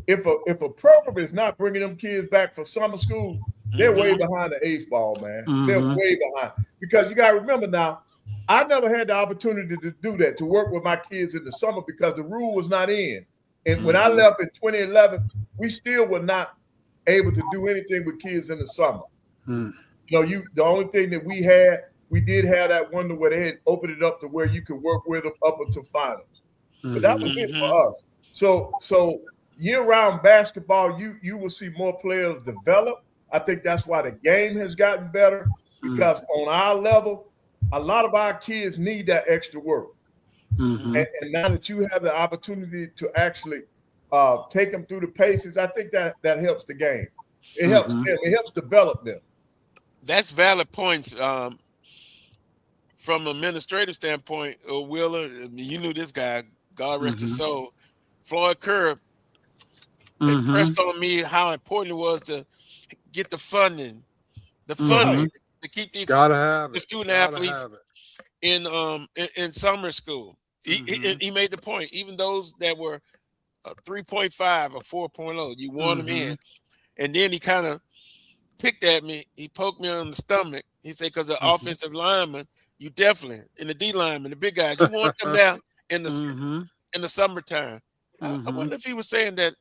S3: if a program is not bringing them kids back for summer school, they're way behind the eighth ball, man. They're way behind because you got to remember now. I never had the opportunity to do that, to work with my kids in the summer because the rule was not in. And when I left in 2011, we still were not able to do anything with kids in the summer. You know, the only thing that we did have that window where they had opened it up to where you could work with them up until finals. But that was it for us. So year-round basketball, you will see more players develop. I think that's why the game has gotten better because on our level, a lot of our kids need that extra work. And now that you have the opportunity to actually take them through the paces, I think that helps the game. It helps them. It helps develop them.
S1: That's valid points. From an administrative standpoint, Willa, you knew this guy, God rest his soul, Floyd Kerr impressed on me how important it was to get the funding to keep these student athletes in summer school. He made the point, even those that were 3.5 or 4.0, you want them in. And then he kind of picked at me. He poked me on the stomach. He said, because the offensive lineman, you definitely, and the D lineman, the big guys, you want them down in the summertime. I wonder if he was saying that.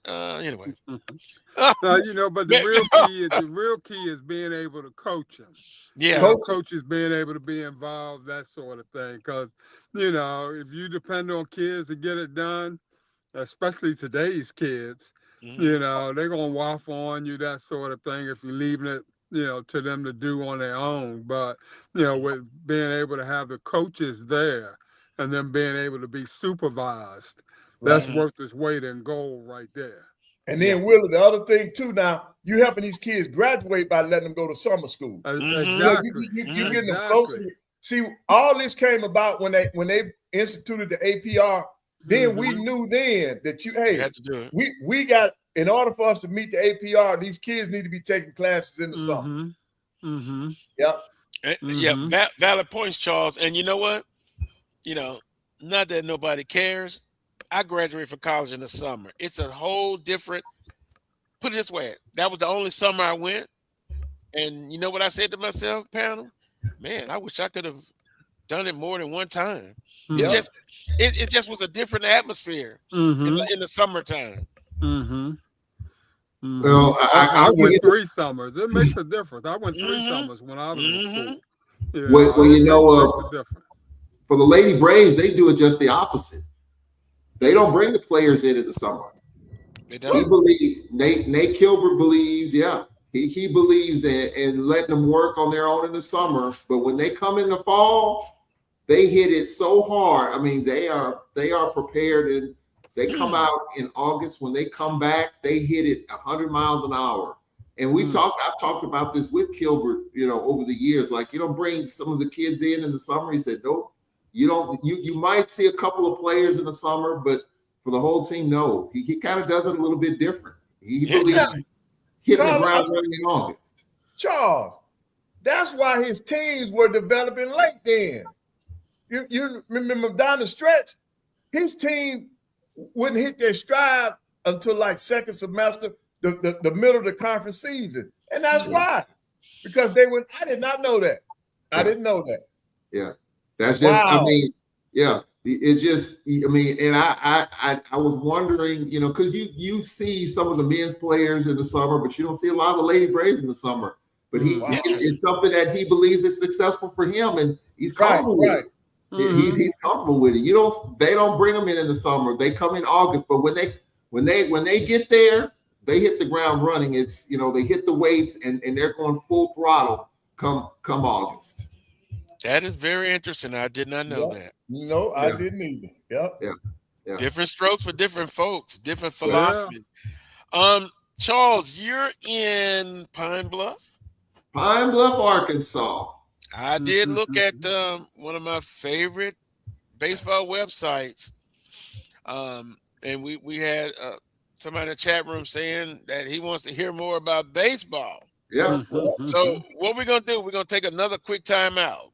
S1: Anyway.
S2: No, you know, but the real key is being able to coach them.
S1: Yeah,
S2: you know, coaches being able to be involved, that sort of thing. Because you know, if you depend on kids to get it done, especially today's kids, you know, they're gonna waffle on you, that sort of thing. If you're leaving it, you know, to them to do on their own. But you know, with being able to have the coaches there and them being able to be supervised, that's worth its weight in gold right there.
S3: And then, Will, the other thing, too, now, you helping these kids graduate by letting them go to summer school.
S2: Exactly.
S3: You getting them closer. See, all this came about when they instituted the APR. Then we knew then that we got, in order for us to meet the APR, these kids need to be taking classes in the summer.
S1: Yeah, valid points, Charles. And you know what? You know, not that nobody cares. I graduated from college in the summer. It's a whole different, put it this way, that was the only summer I went. And you know what I said to myself, panel? Man, I wish I could have done it more than one time. It's just, it just was a different atmosphere in the summertime.
S2: Well, I went 3 summers. It makes a difference. I went 3 summers when I was in school. Yeah,
S4: well, you know, for the Lady Braves, they do it just the opposite. They don't bring the players in the summer. They don't. He believes, Nate Kilbert believes, he believes in letting them work on their own in the summer. But when they come in the fall, they hit it so hard. I mean, they are prepared, and they come out in August. When they come back, they hit it 100 miles an hour. And I've talked about this with Kilbert, you know, over the years. Like, you don't bring some of the kids in the summer. He said, nope. You don't. You might see a couple of players in the summer, but for the whole team, no. He kind of does it a little bit different. He believes hitting the ground running in August.
S3: Charles, that's why his teams were developing late then. You remember down the stretch, his team wouldn't hit their stride until like second semester, the middle of the conference season, and that's why, because they went. I did not know that. I didn't know that.
S4: Yeah. That's just, I mean, It's just, I mean, and I was wondering, you know, because you see some of the men's players in the summer, but you don't see a lot of the Lady Braves in the summer. But it's something that he believes is successful for him, and he's comfortable with it.
S5: Mm-hmm.
S4: He's comfortable with it. They don't bring them in the summer. They come in August, but when they get there, they hit the ground running. It's, you know, they hit the weights and they're going full throttle come August.
S1: That is very interesting. I did not know that.
S3: No, I didn't either.
S4: Yeah.
S1: Different strokes for different folks, different philosophies. Charles, you're in Pine Bluff,
S4: Arkansas.
S1: I did look at one of my favorite baseball websites, and we had somebody in the chat room saying that he wants to hear more about baseball.
S4: Yeah.
S1: So what we're gonna do? We're gonna take another quick time out,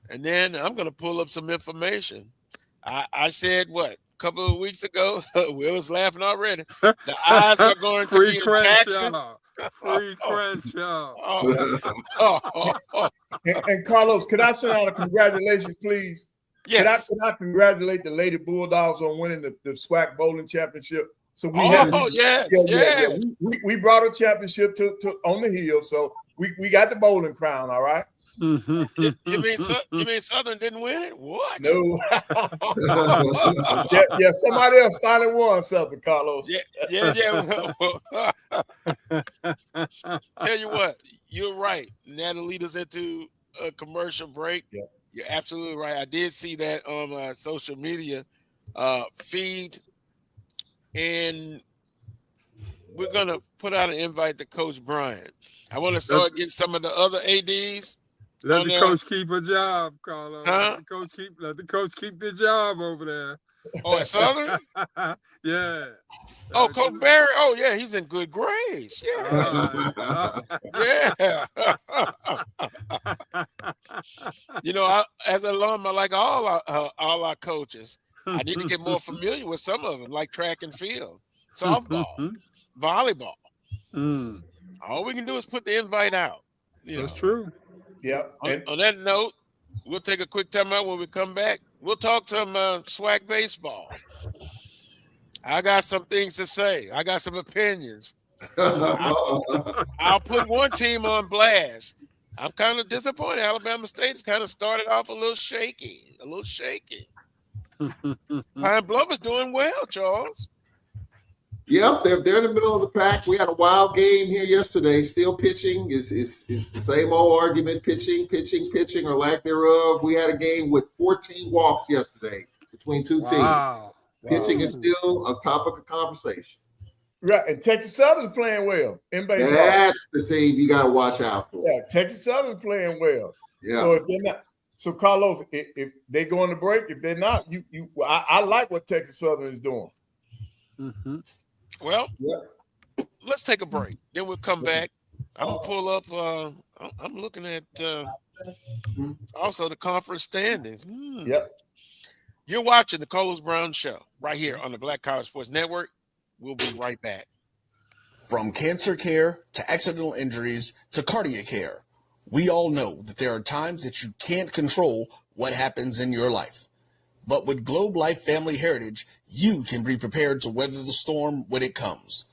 S1: and then I'm gonna pull up some information. I said what a couple of weeks ago. Will was laughing already. The eyes are going to be in Jackson.
S2: Free Crenshaw.
S3: And Carlos, could I send out a congratulations, please?
S1: Yes.
S3: Could I congratulate the Lady Bulldogs on winning the SWAC bowling championship? So we we brought a championship to on the hill. So we got the bowling crown, all right?
S1: You mean Southern didn't win it? What?
S3: No. Somebody else finally won something, Carlos.
S1: Yeah. Tell you what, you're right. And that'll lead us into a commercial break.
S3: Yeah.
S1: You're absolutely right. I did see that on my social media feed. And we're going to put out an invite to Coach Brian. I want to start getting some of the other ADs.
S2: Let the coach keep a job, Carlos.
S1: Huh?
S2: Let the coach keep the job over there.
S1: Oh, at Southern?
S2: Yeah.
S1: Oh, Coach Barry. Oh, yeah, he's in good grades. Yeah. Yeah. You know, as an alum, I like all our coaches. I need to get more familiar with some of them, like track and field, softball, volleyball. All we can do is put the invite out.
S2: That's true.
S3: Yeah.
S1: On that note, we'll take a quick time out. When we come back, we'll talk some SWAC baseball. I got some things to say. I got some opinions. I'll put one team on blast. I'm kind of disappointed. Alabama State's kind of started off a little shaky. Pine Bluff is doing well, Charles.
S4: Yep, they're in the middle of the pack. We had a wild game here yesterday. Still pitching is the same old argument: pitching, or lack thereof. We had a game with 14 walks yesterday between two teams. Pitching is still a topic of conversation.
S3: Right, and Texas Southern's playing well in baseball.
S4: That's the team you got to watch out for.
S3: Yeah, Texas Southern's playing well.
S4: Yeah.
S3: So if they're not, so Carlos, if they go on the break, if they're not, I like what Texas Southern is doing.
S1: Well, let's take a break. Then we'll come back. I'm gonna pull up. I'm looking at also the conference standings.
S3: Yep.
S1: You're watching the Carlos Brown Show right here on the Black College Sports Network. We'll be right back.
S8: From cancer care to accidental injuries to cardiac care, we all know that there are times that you can't control what happens in your life. But with Globe Life Family Heritage, you can be prepared to weather the storm when it comes.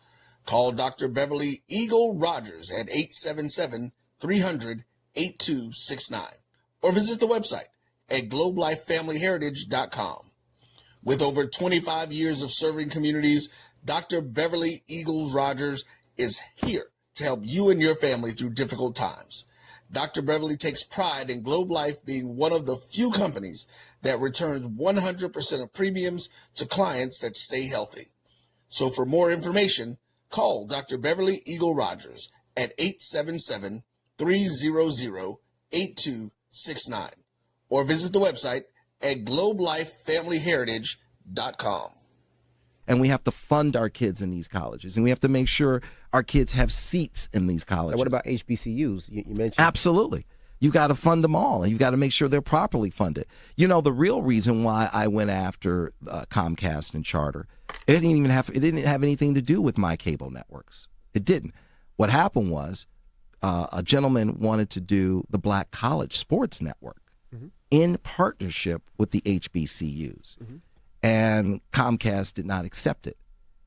S8: Call Dr. Beverly Eagle Rogers at 877-300-8269 or visit the website at globelifefamilyheritage.com. With over 25 years of serving communities, Dr. Beverly Eagles Rogers is here to help you and your family through difficult times. Dr. Beverly takes pride in Globe Life being one of the few companies that returns 100% of premiums to clients that stay healthy. So for more information, call Dr. Beverly Eagle Rogers at 877-300-8269 or visit the website at globelifefamilyheritage.com.
S13: And we have to fund our kids in these colleges, and we have to make sure our kids have seats in these colleges.
S14: And what about HBCUs? You mentioned.
S13: Absolutely. You got to fund them all, and you got to make sure they're properly funded. You know, the real reason why I went after Comcast and Charter, it didn't have anything to do with my cable networks. It didn't. What happened was a gentleman wanted to do the Black College Sports Network. in partnership with the HBCUs. And Comcast did not accept it.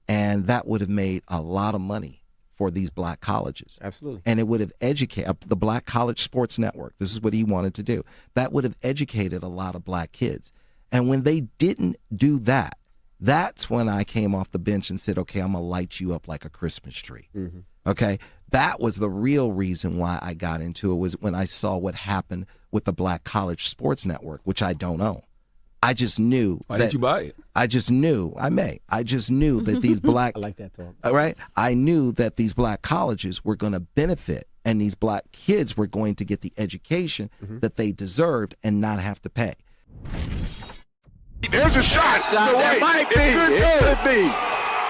S13: And that would have made a lot of money for these black colleges.
S14: Absolutely.
S13: And it would have educated the Black College Sports Network. This is what he wanted to do. That would have educated a lot of black kids. And when they didn't do that, that's when I came off the bench and said, okay, I'm going to light you up like a Christmas tree. Okay? That was the real reason why I got into it, was when I saw what happened with the Black College Sports Network, which I don't own. I just knew.
S15: Why didn't you buy it?
S13: I just knew. I just knew that these black.
S14: I like that talk.
S13: Right? I knew that these black colleges were going to benefit, and these black kids were going to get the education that they deserved and not have to pay.
S16: There's a shot. To right. Might be. It could be.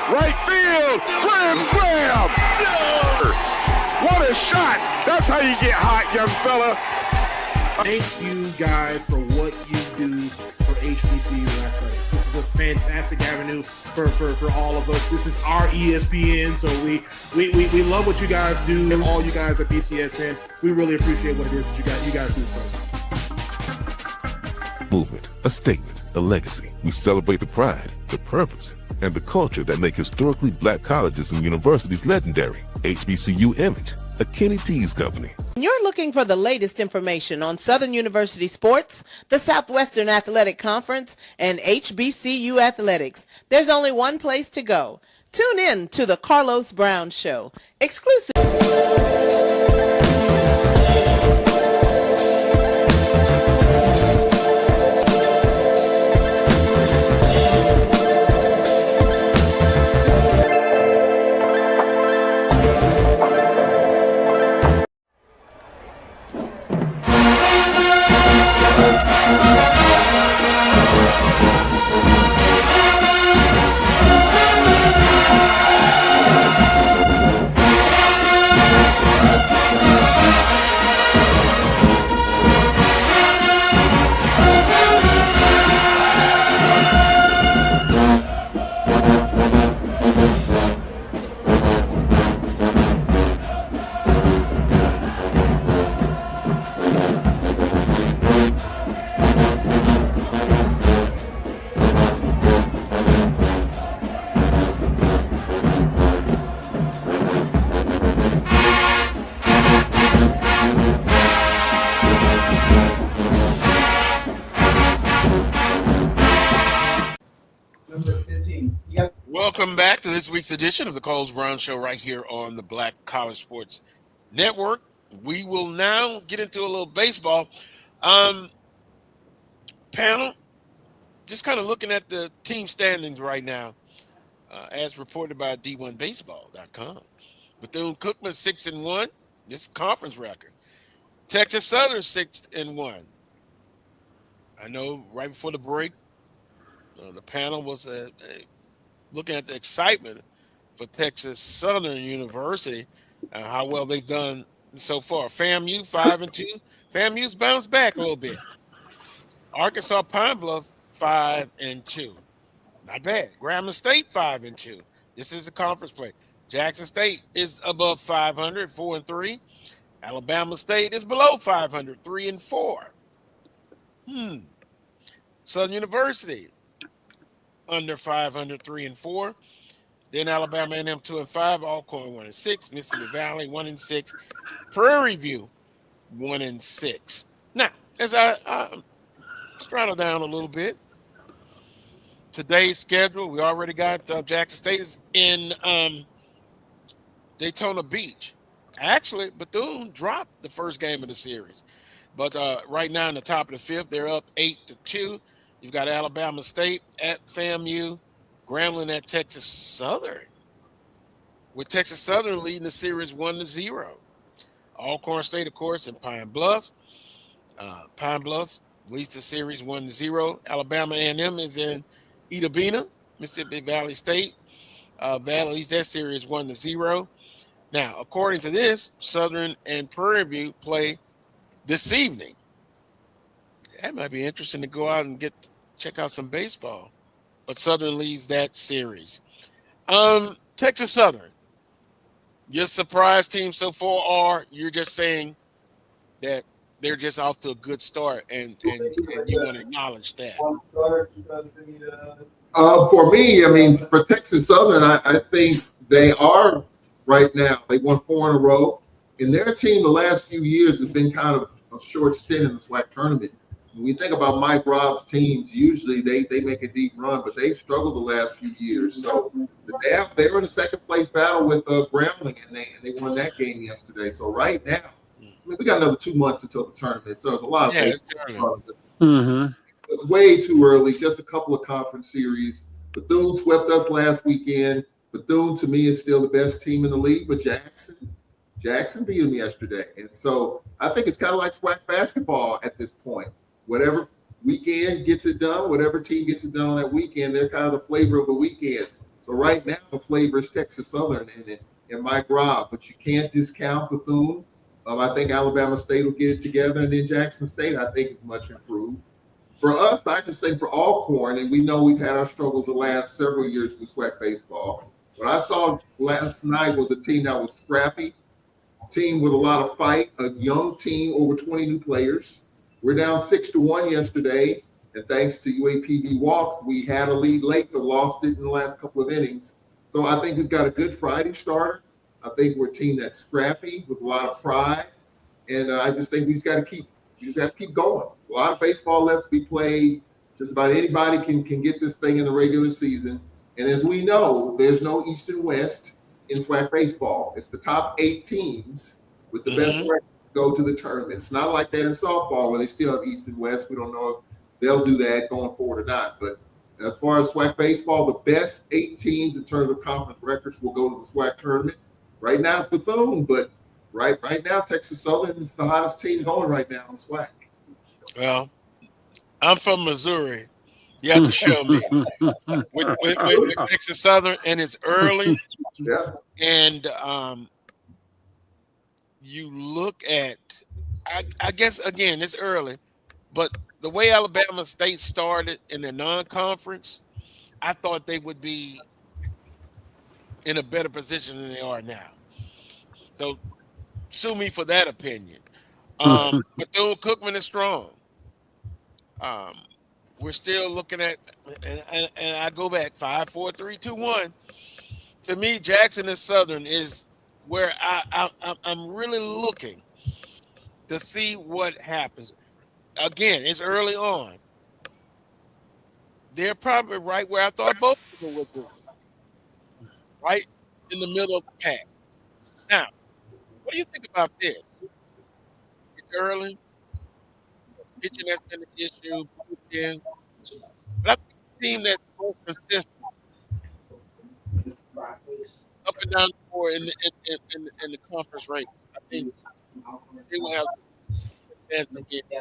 S16: Right field. Grand slam. What a shot. That's how you get hot, young fella.
S17: Thank you guys for what you do for HBCU athletics. This is a fantastic avenue for all of us. This is our ESPN, so we love what you guys do, and all you guys at BCSN. We really appreciate what it is that you guys do for us.
S10: Movement, a statement, a legacy. We celebrate the pride, the purpose, and the culture that make historically black colleges and universities legendary. HBCU Image, a Kenny T's company.
S18: You're looking for the latest information on Southern University sports, the Southwestern Athletic Conference, and HBCU athletics. There's only one place to go. Tune in to the Carlos Brown Show, exclusive.
S1: Welcome back to this week's edition of the Carlos Brown Show right here on the Black College Sports Network. We will now get into a little baseball. Panel, just kind of looking at the team standings right now, as reported by D1Baseball.com. Bethune-Cookman 6-1. This is conference record. Texas Southern 6-1. I know right before the break, the panel was looking at the excitement for Texas Southern University, how well they've done so far. FAMU 5-2. FAMU's bounced back a little bit. Arkansas Pine Bluff 5-2. Not bad. Grambling State 5-2. This is a conference play. Jackson State is above 500, 4-3. Alabama State is below 500, 3-4. Southern University under 500, 3-4. Then Alabama A&M 2-5. Alcorn 1-6. Mississippi Valley 1-6. Prairie View 1-6. Now, as I straddle down a little bit, today's schedule, we already got Jackson State is in Daytona Beach. Actually, Bethune dropped the first game of the series. But right now in the top of the fifth, they're up 8-2. You've got Alabama State at FAMU, Grambling at Texas Southern, with Texas Southern leading the series 1-0. Alcorn State, of course, in Pine Bluff. Pine Bluff leads the series 1-0. Alabama A&M is in Ida Bena. Mississippi Valley State Valley leads that series 1-0. Now, according to this, Southern and Prairie View play this evening. That might be interesting to go out and check out some baseball. But Southern leads that series. Texas Southern, your surprise team so far, or you're just saying that they're just off to a good start, and you want to acknowledge that.
S4: For me, I mean, for Texas Southern, I think they are right now. They won 4 in a row, and their team the last few years has been kind of a short stint in the SWAC tournament. When we think about Mike Robb's teams, usually they make a deep run, but they've struggled the last few years. So they were in a second place battle with Grambling, and they won that game yesterday. So right now, I mean, we got another 2 months until the tournament, so there's a lot of baseball. It's way too early. Just a couple of conference series. Bethune swept us last weekend. Bethune, to me, is still the best team in the league, but Jackson beat them yesterday. And so I think it's kind of like SWAC basketball at this point. Whatever weekend gets it done, whatever team gets it done on that weekend, they're kind of the flavor of the weekend. So right now, the flavor is Texas Southern and Mike Robb, but you can't discount Bethune. I think Alabama State will get it together, and then Jackson State, I think, is much improved. For us, I just think for Alcorn, and we know we've had our struggles the last several years with SWAC baseball. What I saw last night was a team that was scrappy, team with a lot of fight, a young team, over 20 new players. We're down 6-1 yesterday, and thanks to UAPB walks, we had a lead late but lost it in the last couple of innings. So I think we've got a good Friday starter. I think we're a team that's scrappy with a lot of pride, and I just think we just got to keep going. A lot of baseball left to be played. Just about anybody can get this thing in the regular season. And as we know, there's no East and West in SWAC baseball. It's the top 8 teams with the best record go to the tournament. It's not like that in softball where they still have East and West. We don't know if they'll do that going forward or not. But as far as SWAC baseball, the best 8 teams in terms of conference records will go to the SWAC tournament. Right now it's Bethune, but right now Texas Southern is the hottest team going right now in SWAC.
S1: Well, I'm from Missouri. You have to show me with Texas Southern, and it's early.
S4: Yeah.
S1: And you look at, I guess, again, it's early, but the way Alabama State started in their non-conference, I thought they would be in a better position than they are now. So sue me for that opinion. Bethune-Cookman is strong. We're still looking at, and I go back 5, 4, 3, 2, 1. To me, Jackson and Southern is where I'm really looking to see what happens. Again, it's early on. They're probably right where I thought both of them would be, right in the middle of the pack. Now, what do you think about this? It's early. Pitching has been an issue. But I think the team that's more consistent up and down the board in the conference race, I think they will have a chance of getting.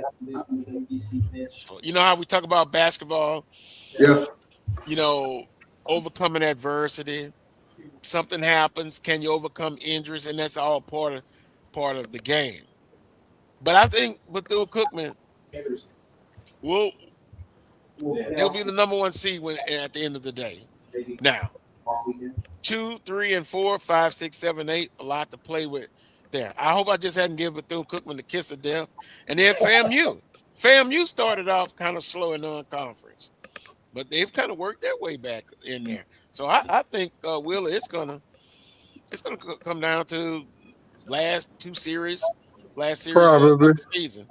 S1: You know how we talk about basketball?
S4: Yeah.
S1: You know, overcoming adversity. Something happens. Can you overcome injuries? And that's all part of the game. But I think Bethune-Cookman they'll be the number 1 seed at the end of the day. Now, 2, 3, and 4, 5, 6, 7, 8, a lot to play with there. I hope I just hadn't given Bethune-Cookman the kiss of death. And then FAMU. FAMU started off kind of slow in non-conference, but they've kind of worked their way back in there. So I think Willa, it's gonna come down to last series
S2: Probably.
S1: of the season.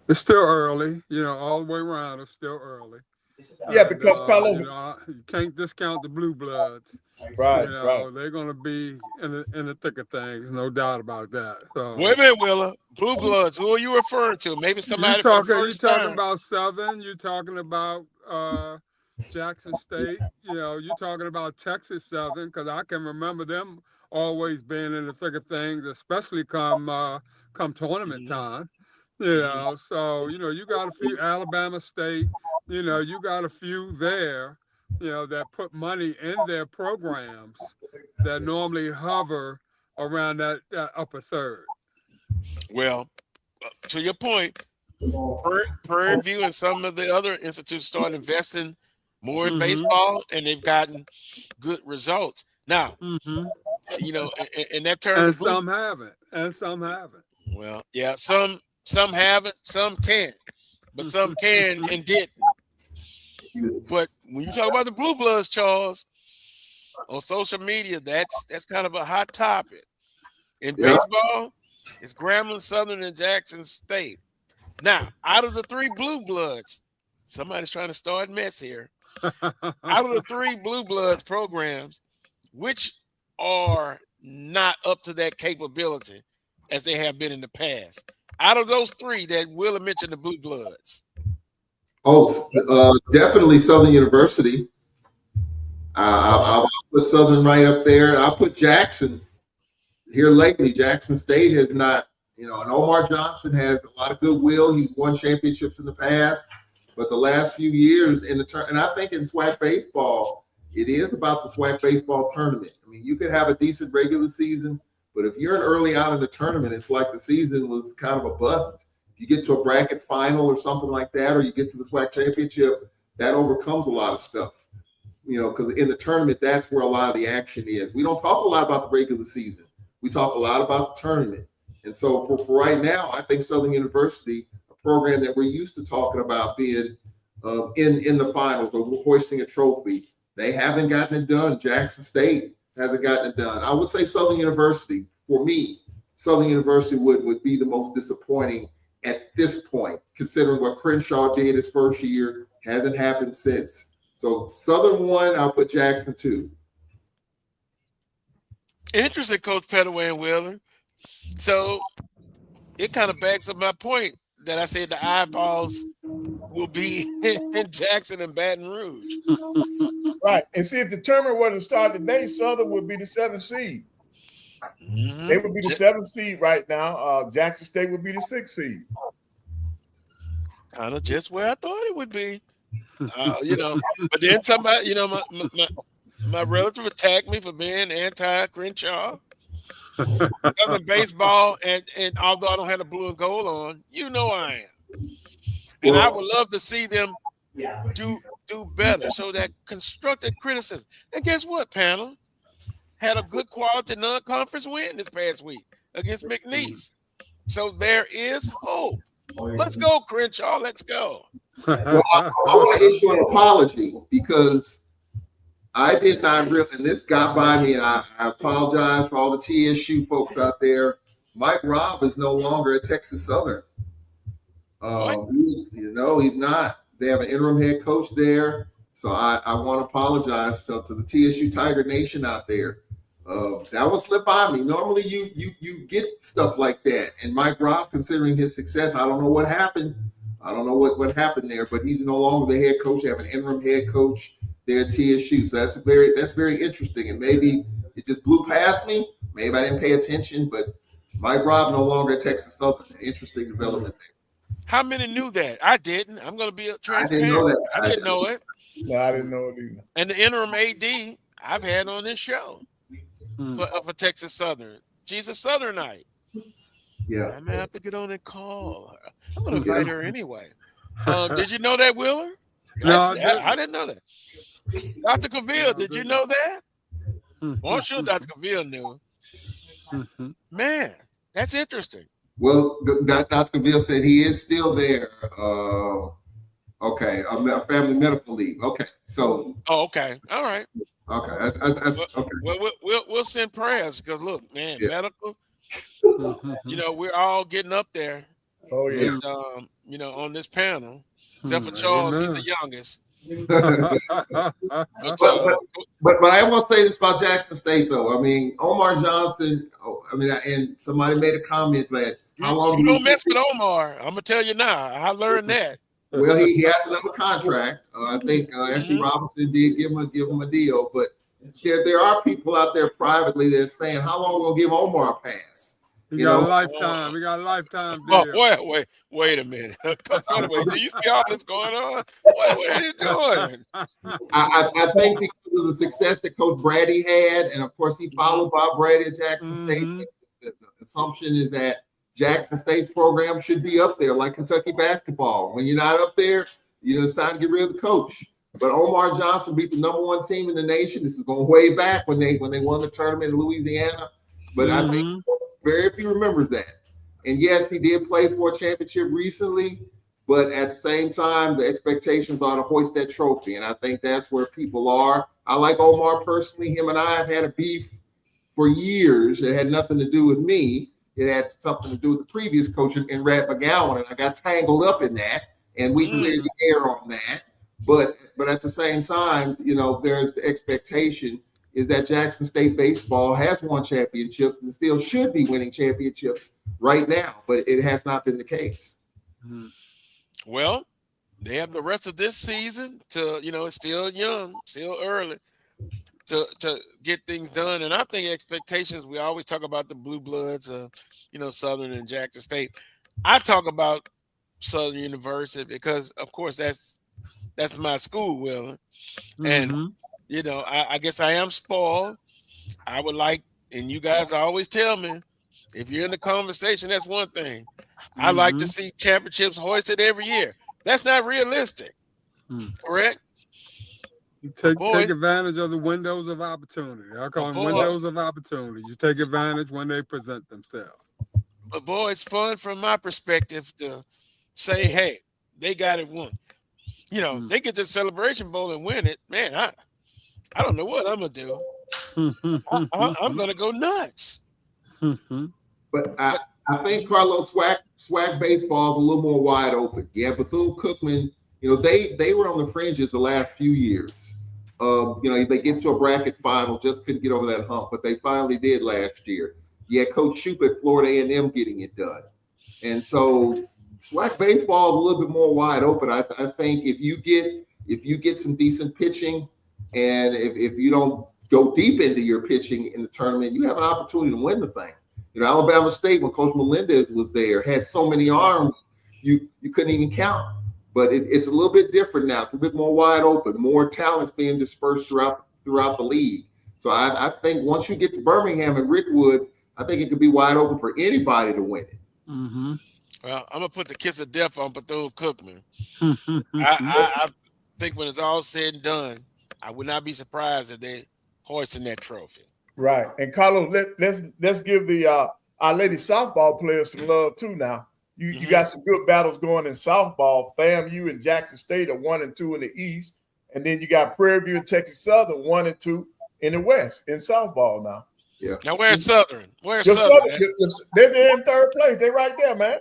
S2: It's still early, all the way around. It's still early.
S3: Yeah, because Carlos,
S2: you can't discount the blue bloods.
S3: Right,
S2: They're going to be in the thick of things, no doubt about that. So
S1: wait a minute, Willa. Blue bloods. Who are you referring to? Maybe somebody for the first time.
S2: You're talking about Southern. You're talking about Jackson State. You're talking about Texas Southern, because I can remember them always being in the thick of things, especially come tournament time. So you got a few Alabama State. You got a few there, that put money in their programs that normally hover around that upper third.
S1: Well, to your point, Prairie View and some of the other institutes started investing more in baseball, and they've gotten good results. Now, and that turned.
S2: And some haven't.
S1: Well, yeah, some Some haven't, some can't, but some can and didn't. But when you talk about the Blue Bloods, Charles, on social media, that's kind of a hot topic. In baseball, it's Grambling, Southern, and Jackson State. Now, out of the 3 Blue Bloods, somebody's trying to start mess here. Out of the 3 Blue Bloods programs, which are not up to that capability as they have been in the past? Out of those 3 that Willa mentioned, the Blue Bloods.
S4: Definitely Southern University. I'll put Southern right up there. I'll put Jackson here lately. Jackson State has not, and Omar Johnson has a lot of goodwill. He's won championships in the past, but the last few years and I think in SWAC baseball, it is about the SWAC baseball tournament. I mean, you could have a decent regular season, but if you're early out in the tournament, it's like the season was kind of a bust. If you get to a bracket final or something like that, or you get to the SWAC championship, that overcomes a lot of stuff. Because in the tournament, that's where a lot of the action is. We don't talk a lot about the regular season. We talk a lot about the tournament. And so for right now, I think Southern University, a program that we're used to talking about being in the finals or hoisting a trophy, they haven't gotten it done. Jackson State hasn't gotten it done. I would say Southern University, for me, Southern University would be the most disappointing at this point, considering what Crenshaw did his first year, hasn't happened since. So Southern 1, I'll put Jackson 2.
S1: Interesting, Coach Pettaway and Wheeler. So it kind of backs up my point that I said the eyeballs will be in Jackson and Baton Rouge.
S6: Right. And see, if the tournament were to start today, Southern would be the 7th seed.
S1: Mm-hmm.
S6: They would be the 7th seed right now. Jackson State would be the 6th seed.
S1: Kind of just where I thought it would be. But then somebody, my relative attacked me for being anti-Crenshaw. Southern baseball, and although I don't have the blue and gold on, I am. And I would love to see them do better. So that constructive criticism. And guess what, panel? Had a good quality non-conference win this past week against McNeese. So there is hope. Let's go, Crenshaw. Let's go.
S4: Well, I want to issue an apology because I did not really, and this got by me, and I apologize for all the TSU folks out there. Mike Robb is no longer at Texas Southern. He's not. They have an interim head coach there. So I want to apologize to the TSU Tiger Nation out there. That one slipped by me. Normally you get stuff like that. And Mike Robb, considering his success, I don't know what happened. I don't know what happened there, but he's no longer the head coach. They have an interim head coach there at TSU. So that's very interesting. And maybe it just blew past me. Maybe I didn't pay attention, but Mike Robb no longer at Texas Southern. Interesting development there.
S1: How many knew that? I didn't. I'm going to be transparent. I didn't know it.
S6: No, I didn't know it either.
S1: And the interim AD I've had on this show for Texas Southern. She's a Southernite.
S4: Yeah.
S1: I may have to get on and call her. I'm going to invite her anyway. Did you know that, Wheeler?
S2: No,
S1: I didn't know that. Dr. Cavill, did you know that? Well, I'm sure Dr. Cavill knew. Man, that's interesting.
S4: Well, Dr. Cavill said he is still there. Okay, a family medical leave. Okay, so.
S1: Oh, okay, all right.
S4: Okay, that's okay.
S1: Well, we'll send prayers because look, man, medical. We're all getting up there.
S6: Oh yeah.
S1: And, on this panel, except for Charles, he's the youngest.
S4: But I want to say this about Jackson State, though. I mean, Omar Johnson. And somebody made a comment that how long
S1: you don't mess with Omar. I'm gonna tell you now. I learned that.
S4: Well, he has another contract. I think Ashley Robinson did give him a deal, but there are people out there privately that are saying, "How long will give Omar a pass?"
S2: We got a lifetime. We got a lifetime deal.
S1: Oh, wait a minute. Do you see all this going on? What are you doing?
S4: I think because of the success that Coach Brady had, and of course he followed Bob Brady at Jackson State. The assumption is that Jackson State's program should be up there like Kentucky basketball. When you're not up there, it's time to get rid of the coach. But Omar Johnson beat the number 1 team in the nation. This is going way back when they won the tournament in Louisiana. But I think very few remembers that. And yes, he did play for a championship recently, but at the same time, the expectations are to hoist that trophy. And I think that's where people are. I like Omar personally. Him and I have had a beef for years. It had nothing to do with me. It had something to do with the previous coach in Red McGowan, and I got tangled up in that, and we cleared the air on that. But at the same time, there's the expectation is that Jackson State baseball has won championships and still should be winning championships right now, but it has not been the case.
S1: Well, they have the rest of this season to, it's still young, still early to get things done. And I think expectations, we always talk about the blue bloods, Southern and Jackson State. I talk about Southern University because, of course, that's my school, Will. And, I guess I am spoiled. I would like, and you guys always tell me, if you're in the conversation, that's one thing. I like to see championships hoisted every year. That's not realistic, correct?
S2: You take advantage of the windows of opportunity. I call them windows of opportunity. You take advantage when they present themselves.
S1: But boy, it's fun from my perspective to say, hey, they got it won. They get the Celebration Bowl and win it. Man, I don't know what I'm gonna do. I'm gonna go nuts.
S4: But I think Carlos swag baseball is a little more wide open. Yeah, Bethune-Cookman, they were on the fringes the last few years. They get to a bracket final, just couldn't get over that hump, but they finally did last year. Yeah, Coach Shoup at Florida A&M getting it done. And so swag baseball is a little bit more wide open. I think if you get some decent pitching, and if you don't go deep into your pitching in the tournament, you have an opportunity to win the thing. Alabama State, when Coach Melendez was there, had so many arms you couldn't even count. But it's a little bit different now. It's a bit more wide open, more talents being dispersed throughout the league. So I think once you get to Birmingham and Rickwood, I think it could be wide open for anybody to win it.
S1: Well, I'm gonna put the kiss of death on Bethune-Cookman. I think when it's all said and done, I would not be surprised if they hoisting that trophy.
S3: Right. And Carlos, let's give the our lady softball players some love too now. You got some good battles going in softball. FAMU and Jackson State are 1 and 2 in the East. And then you got Prairie View and Texas Southern 1 and 2 in the West in softball now.
S4: Yeah.
S1: Now where's Southern? Where's Southern?
S3: They're in third place. They're right there, man.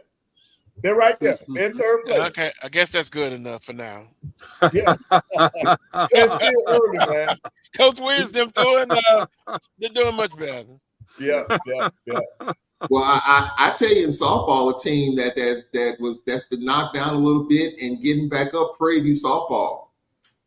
S3: They're right there. They're in third place.
S1: Okay, I guess that's good enough for now.
S3: Yeah. It's still early, man.
S1: Coach Williams, they're doing much better.
S3: Yeah.
S4: Well, I tell you, in softball, a team that's been knocked down a little bit and getting back up, Prairie View softball.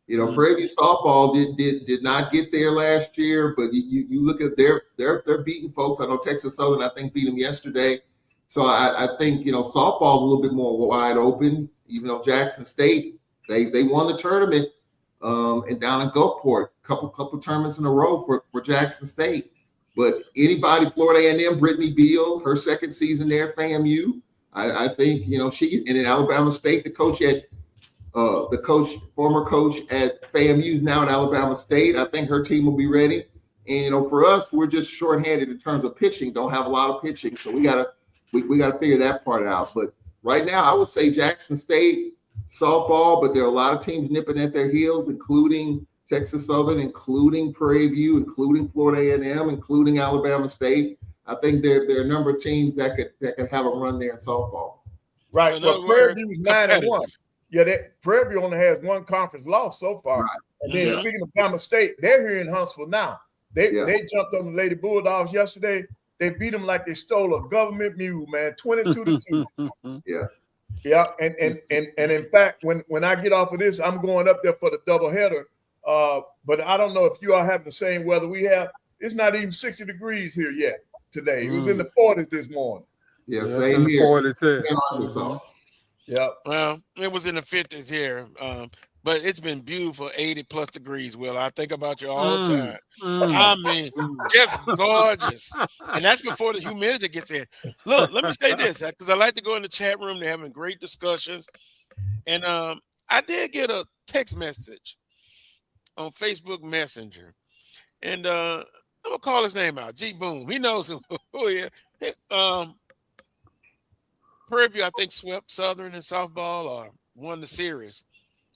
S4: Prairie View softball did not get there last year, but you look at they're beating folks. I know Texas Southern, I think, beat them yesterday. So I think softball's a little bit more wide open. Even though Jackson State they won the tournament and down in Gulfport, couple tournaments in a row for Jackson State. But anybody, Florida A&M, Brittany Beal, her second season there, FAMU, I think she, and in Alabama State, former coach at FAMU is now at Alabama State. I think her team will be ready. And for us, we're just shorthanded in terms of pitching. Don't have a lot of pitching, so we gotta figure that part out. But right now, I would say Jackson State softball, but there are a lot of teams nipping at their heels, including Texas Southern, including Prairie View, including Florida A&M, including Alabama State. I think there are a number of teams that could have a run there in softball.
S3: Right, but Prairie View is 9-1. Yeah, Prairie View only has one conference loss so far. Right. And then speaking of Alabama State, they're here in Huntsville now. They jumped on the Lady Bulldogs yesterday. They beat them like they stole a government mule, man, 22-2.
S4: Yeah.
S3: Yeah, and in fact, when I get off of this, I'm going up there for the doubleheader. But I don't know if you all have the same weather we have. It's not even 60 degrees here yet today. It was in the 40s this morning.
S4: Yeah, same here.
S2: 40s.
S3: Yeah.
S1: Well, it was in the 50s here. But it's been beautiful, 80 plus degrees, Will. I think about you all the time. I mean, just gorgeous. And that's before the humidity gets in. Look, let me say this, because I like to go in the chat room. They're having great discussions. And I did get a text message on Facebook Messenger. And I'm going to call his name out, G Boom. He knows who he is. Prairie, I think, swept Southern in softball or won the series.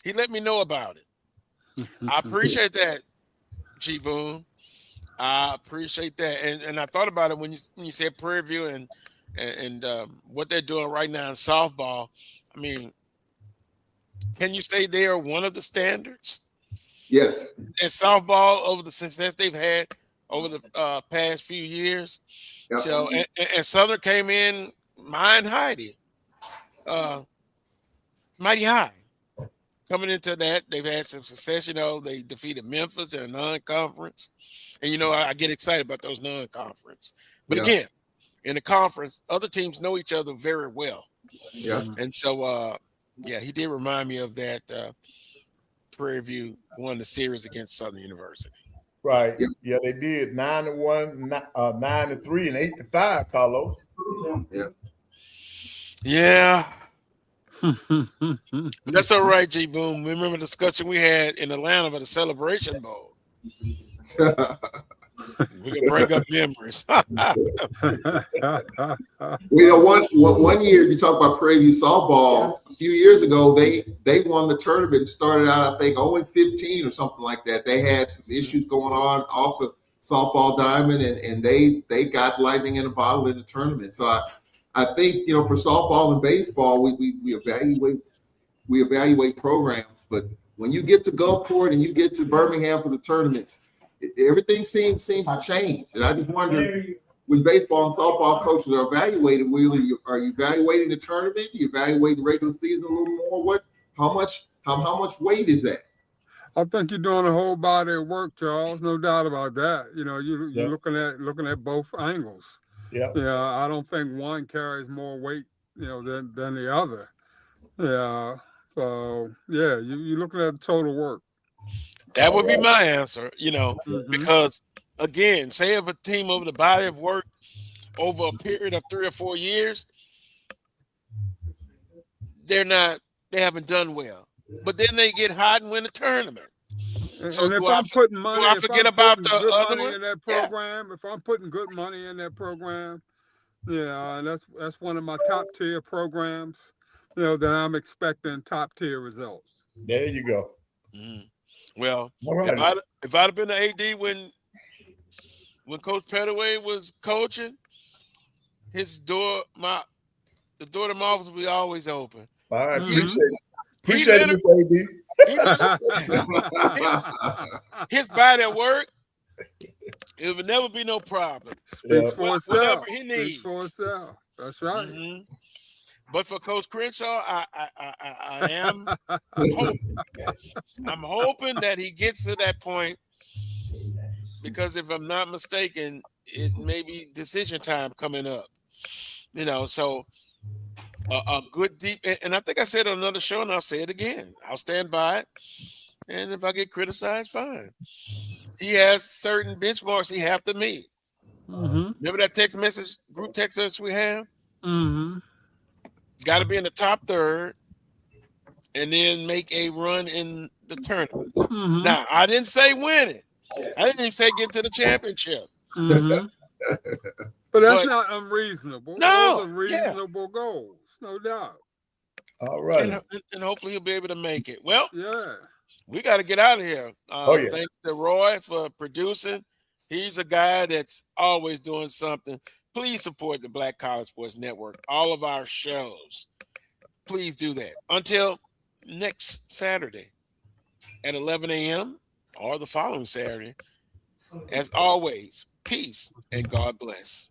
S1: He let me know about it. I appreciate that, G Boone. I appreciate that, and I thought about it when you said Prairie View and what they're doing right now in softball. I mean, can you say they are one of the standards?
S4: Yes.
S1: In softball over the success they've had over the past few years.
S4: Yep.
S1: So and Southern came in mighty high. Coming into that, they've had some success. They defeated Memphis in a non-conference. And, I get excited about those non-conference. But again, in the conference, other teams know each other very well.
S4: Yeah.
S1: And so, he did remind me of that. Prairie View won the series against Southern University.
S3: Right. Yeah, they did 9-1, 9-3, and 8-5, Carlos.
S4: Yeah.
S1: Yeah. But that's all right, G Boom. Remember the discussion we had in Atlanta about the Celebration Bowl. We can bring up memories.
S4: One year you talk about Prairie View softball. A few years ago, they won the tournament and started out, I think, 0-15 or something like that. They had some issues going on off the softball diamond, and they got lightning in a bottle in the tournament. So I think for softball and baseball, we evaluate programs, but when you get to Gulfport and you get to Birmingham for the tournaments, everything seems to change. And I just wonder, when baseball and softball coaches are evaluated, are you evaluating the tournament? You evaluating the regular season a little more? How much weight is that?
S2: I think you're doing a whole body of work, Charles. No doubt about that. You're looking at both angles.
S3: Yeah.
S2: I don't think one carries more weight, than the other. Yeah. So you're looking at total work.
S1: That would be my answer, because again, say if a team over the body of work over a period of 3 or 4 years, they haven't done well. But then they get hot and win the tournament. So
S2: and if I'm putting money,
S1: do I forget about the other one
S2: in that program? If I'm putting good money in that program, and that's one of my top tier programs, then I'm expecting top tier results.
S3: There you go.
S1: Mm. Well,
S3: right.
S1: if I'd have been the AD when Coach Pettaway was coaching, the door to my office will be always open.
S3: All right, appreciate it, Mr.
S1: AD. His body at work, it would never be no problem.
S2: Speaks for itself.
S1: Whatever he needs.
S2: Speaks for itself. That's right.
S1: Mm-hmm. But for Coach Crenshaw, I am hoping. I'm hoping that he gets to that point, because if I'm not mistaken, it may be decision time coming up. So a good deep, and I think I said on another show, and I'll say it again. I'll stand by it, and if I get criticized, fine. He has certain benchmarks he have to meet.
S2: Mm-hmm.
S1: Remember that text message, group text message we have?
S2: Mm-hmm.
S1: Got to be in the top third, and then make a run in the tournament.
S2: Mm-hmm.
S1: Now, I didn't say win it. I didn't even say get to the championship.
S2: Mm-hmm. But that's not unreasonable.
S1: No,
S2: those are reasonable goals, no doubt.
S3: All right.
S1: And hopefully he'll be able to make it. Well,
S2: yeah,
S1: we got to get out of here.
S3: Yeah.
S1: Thanks to Roy for producing. He's a guy that's always doing something. Please support the Black College Sports Network, all of our shows. Please do that. Until next Saturday at 11 a.m. or the following Saturday. As always, peace and God bless.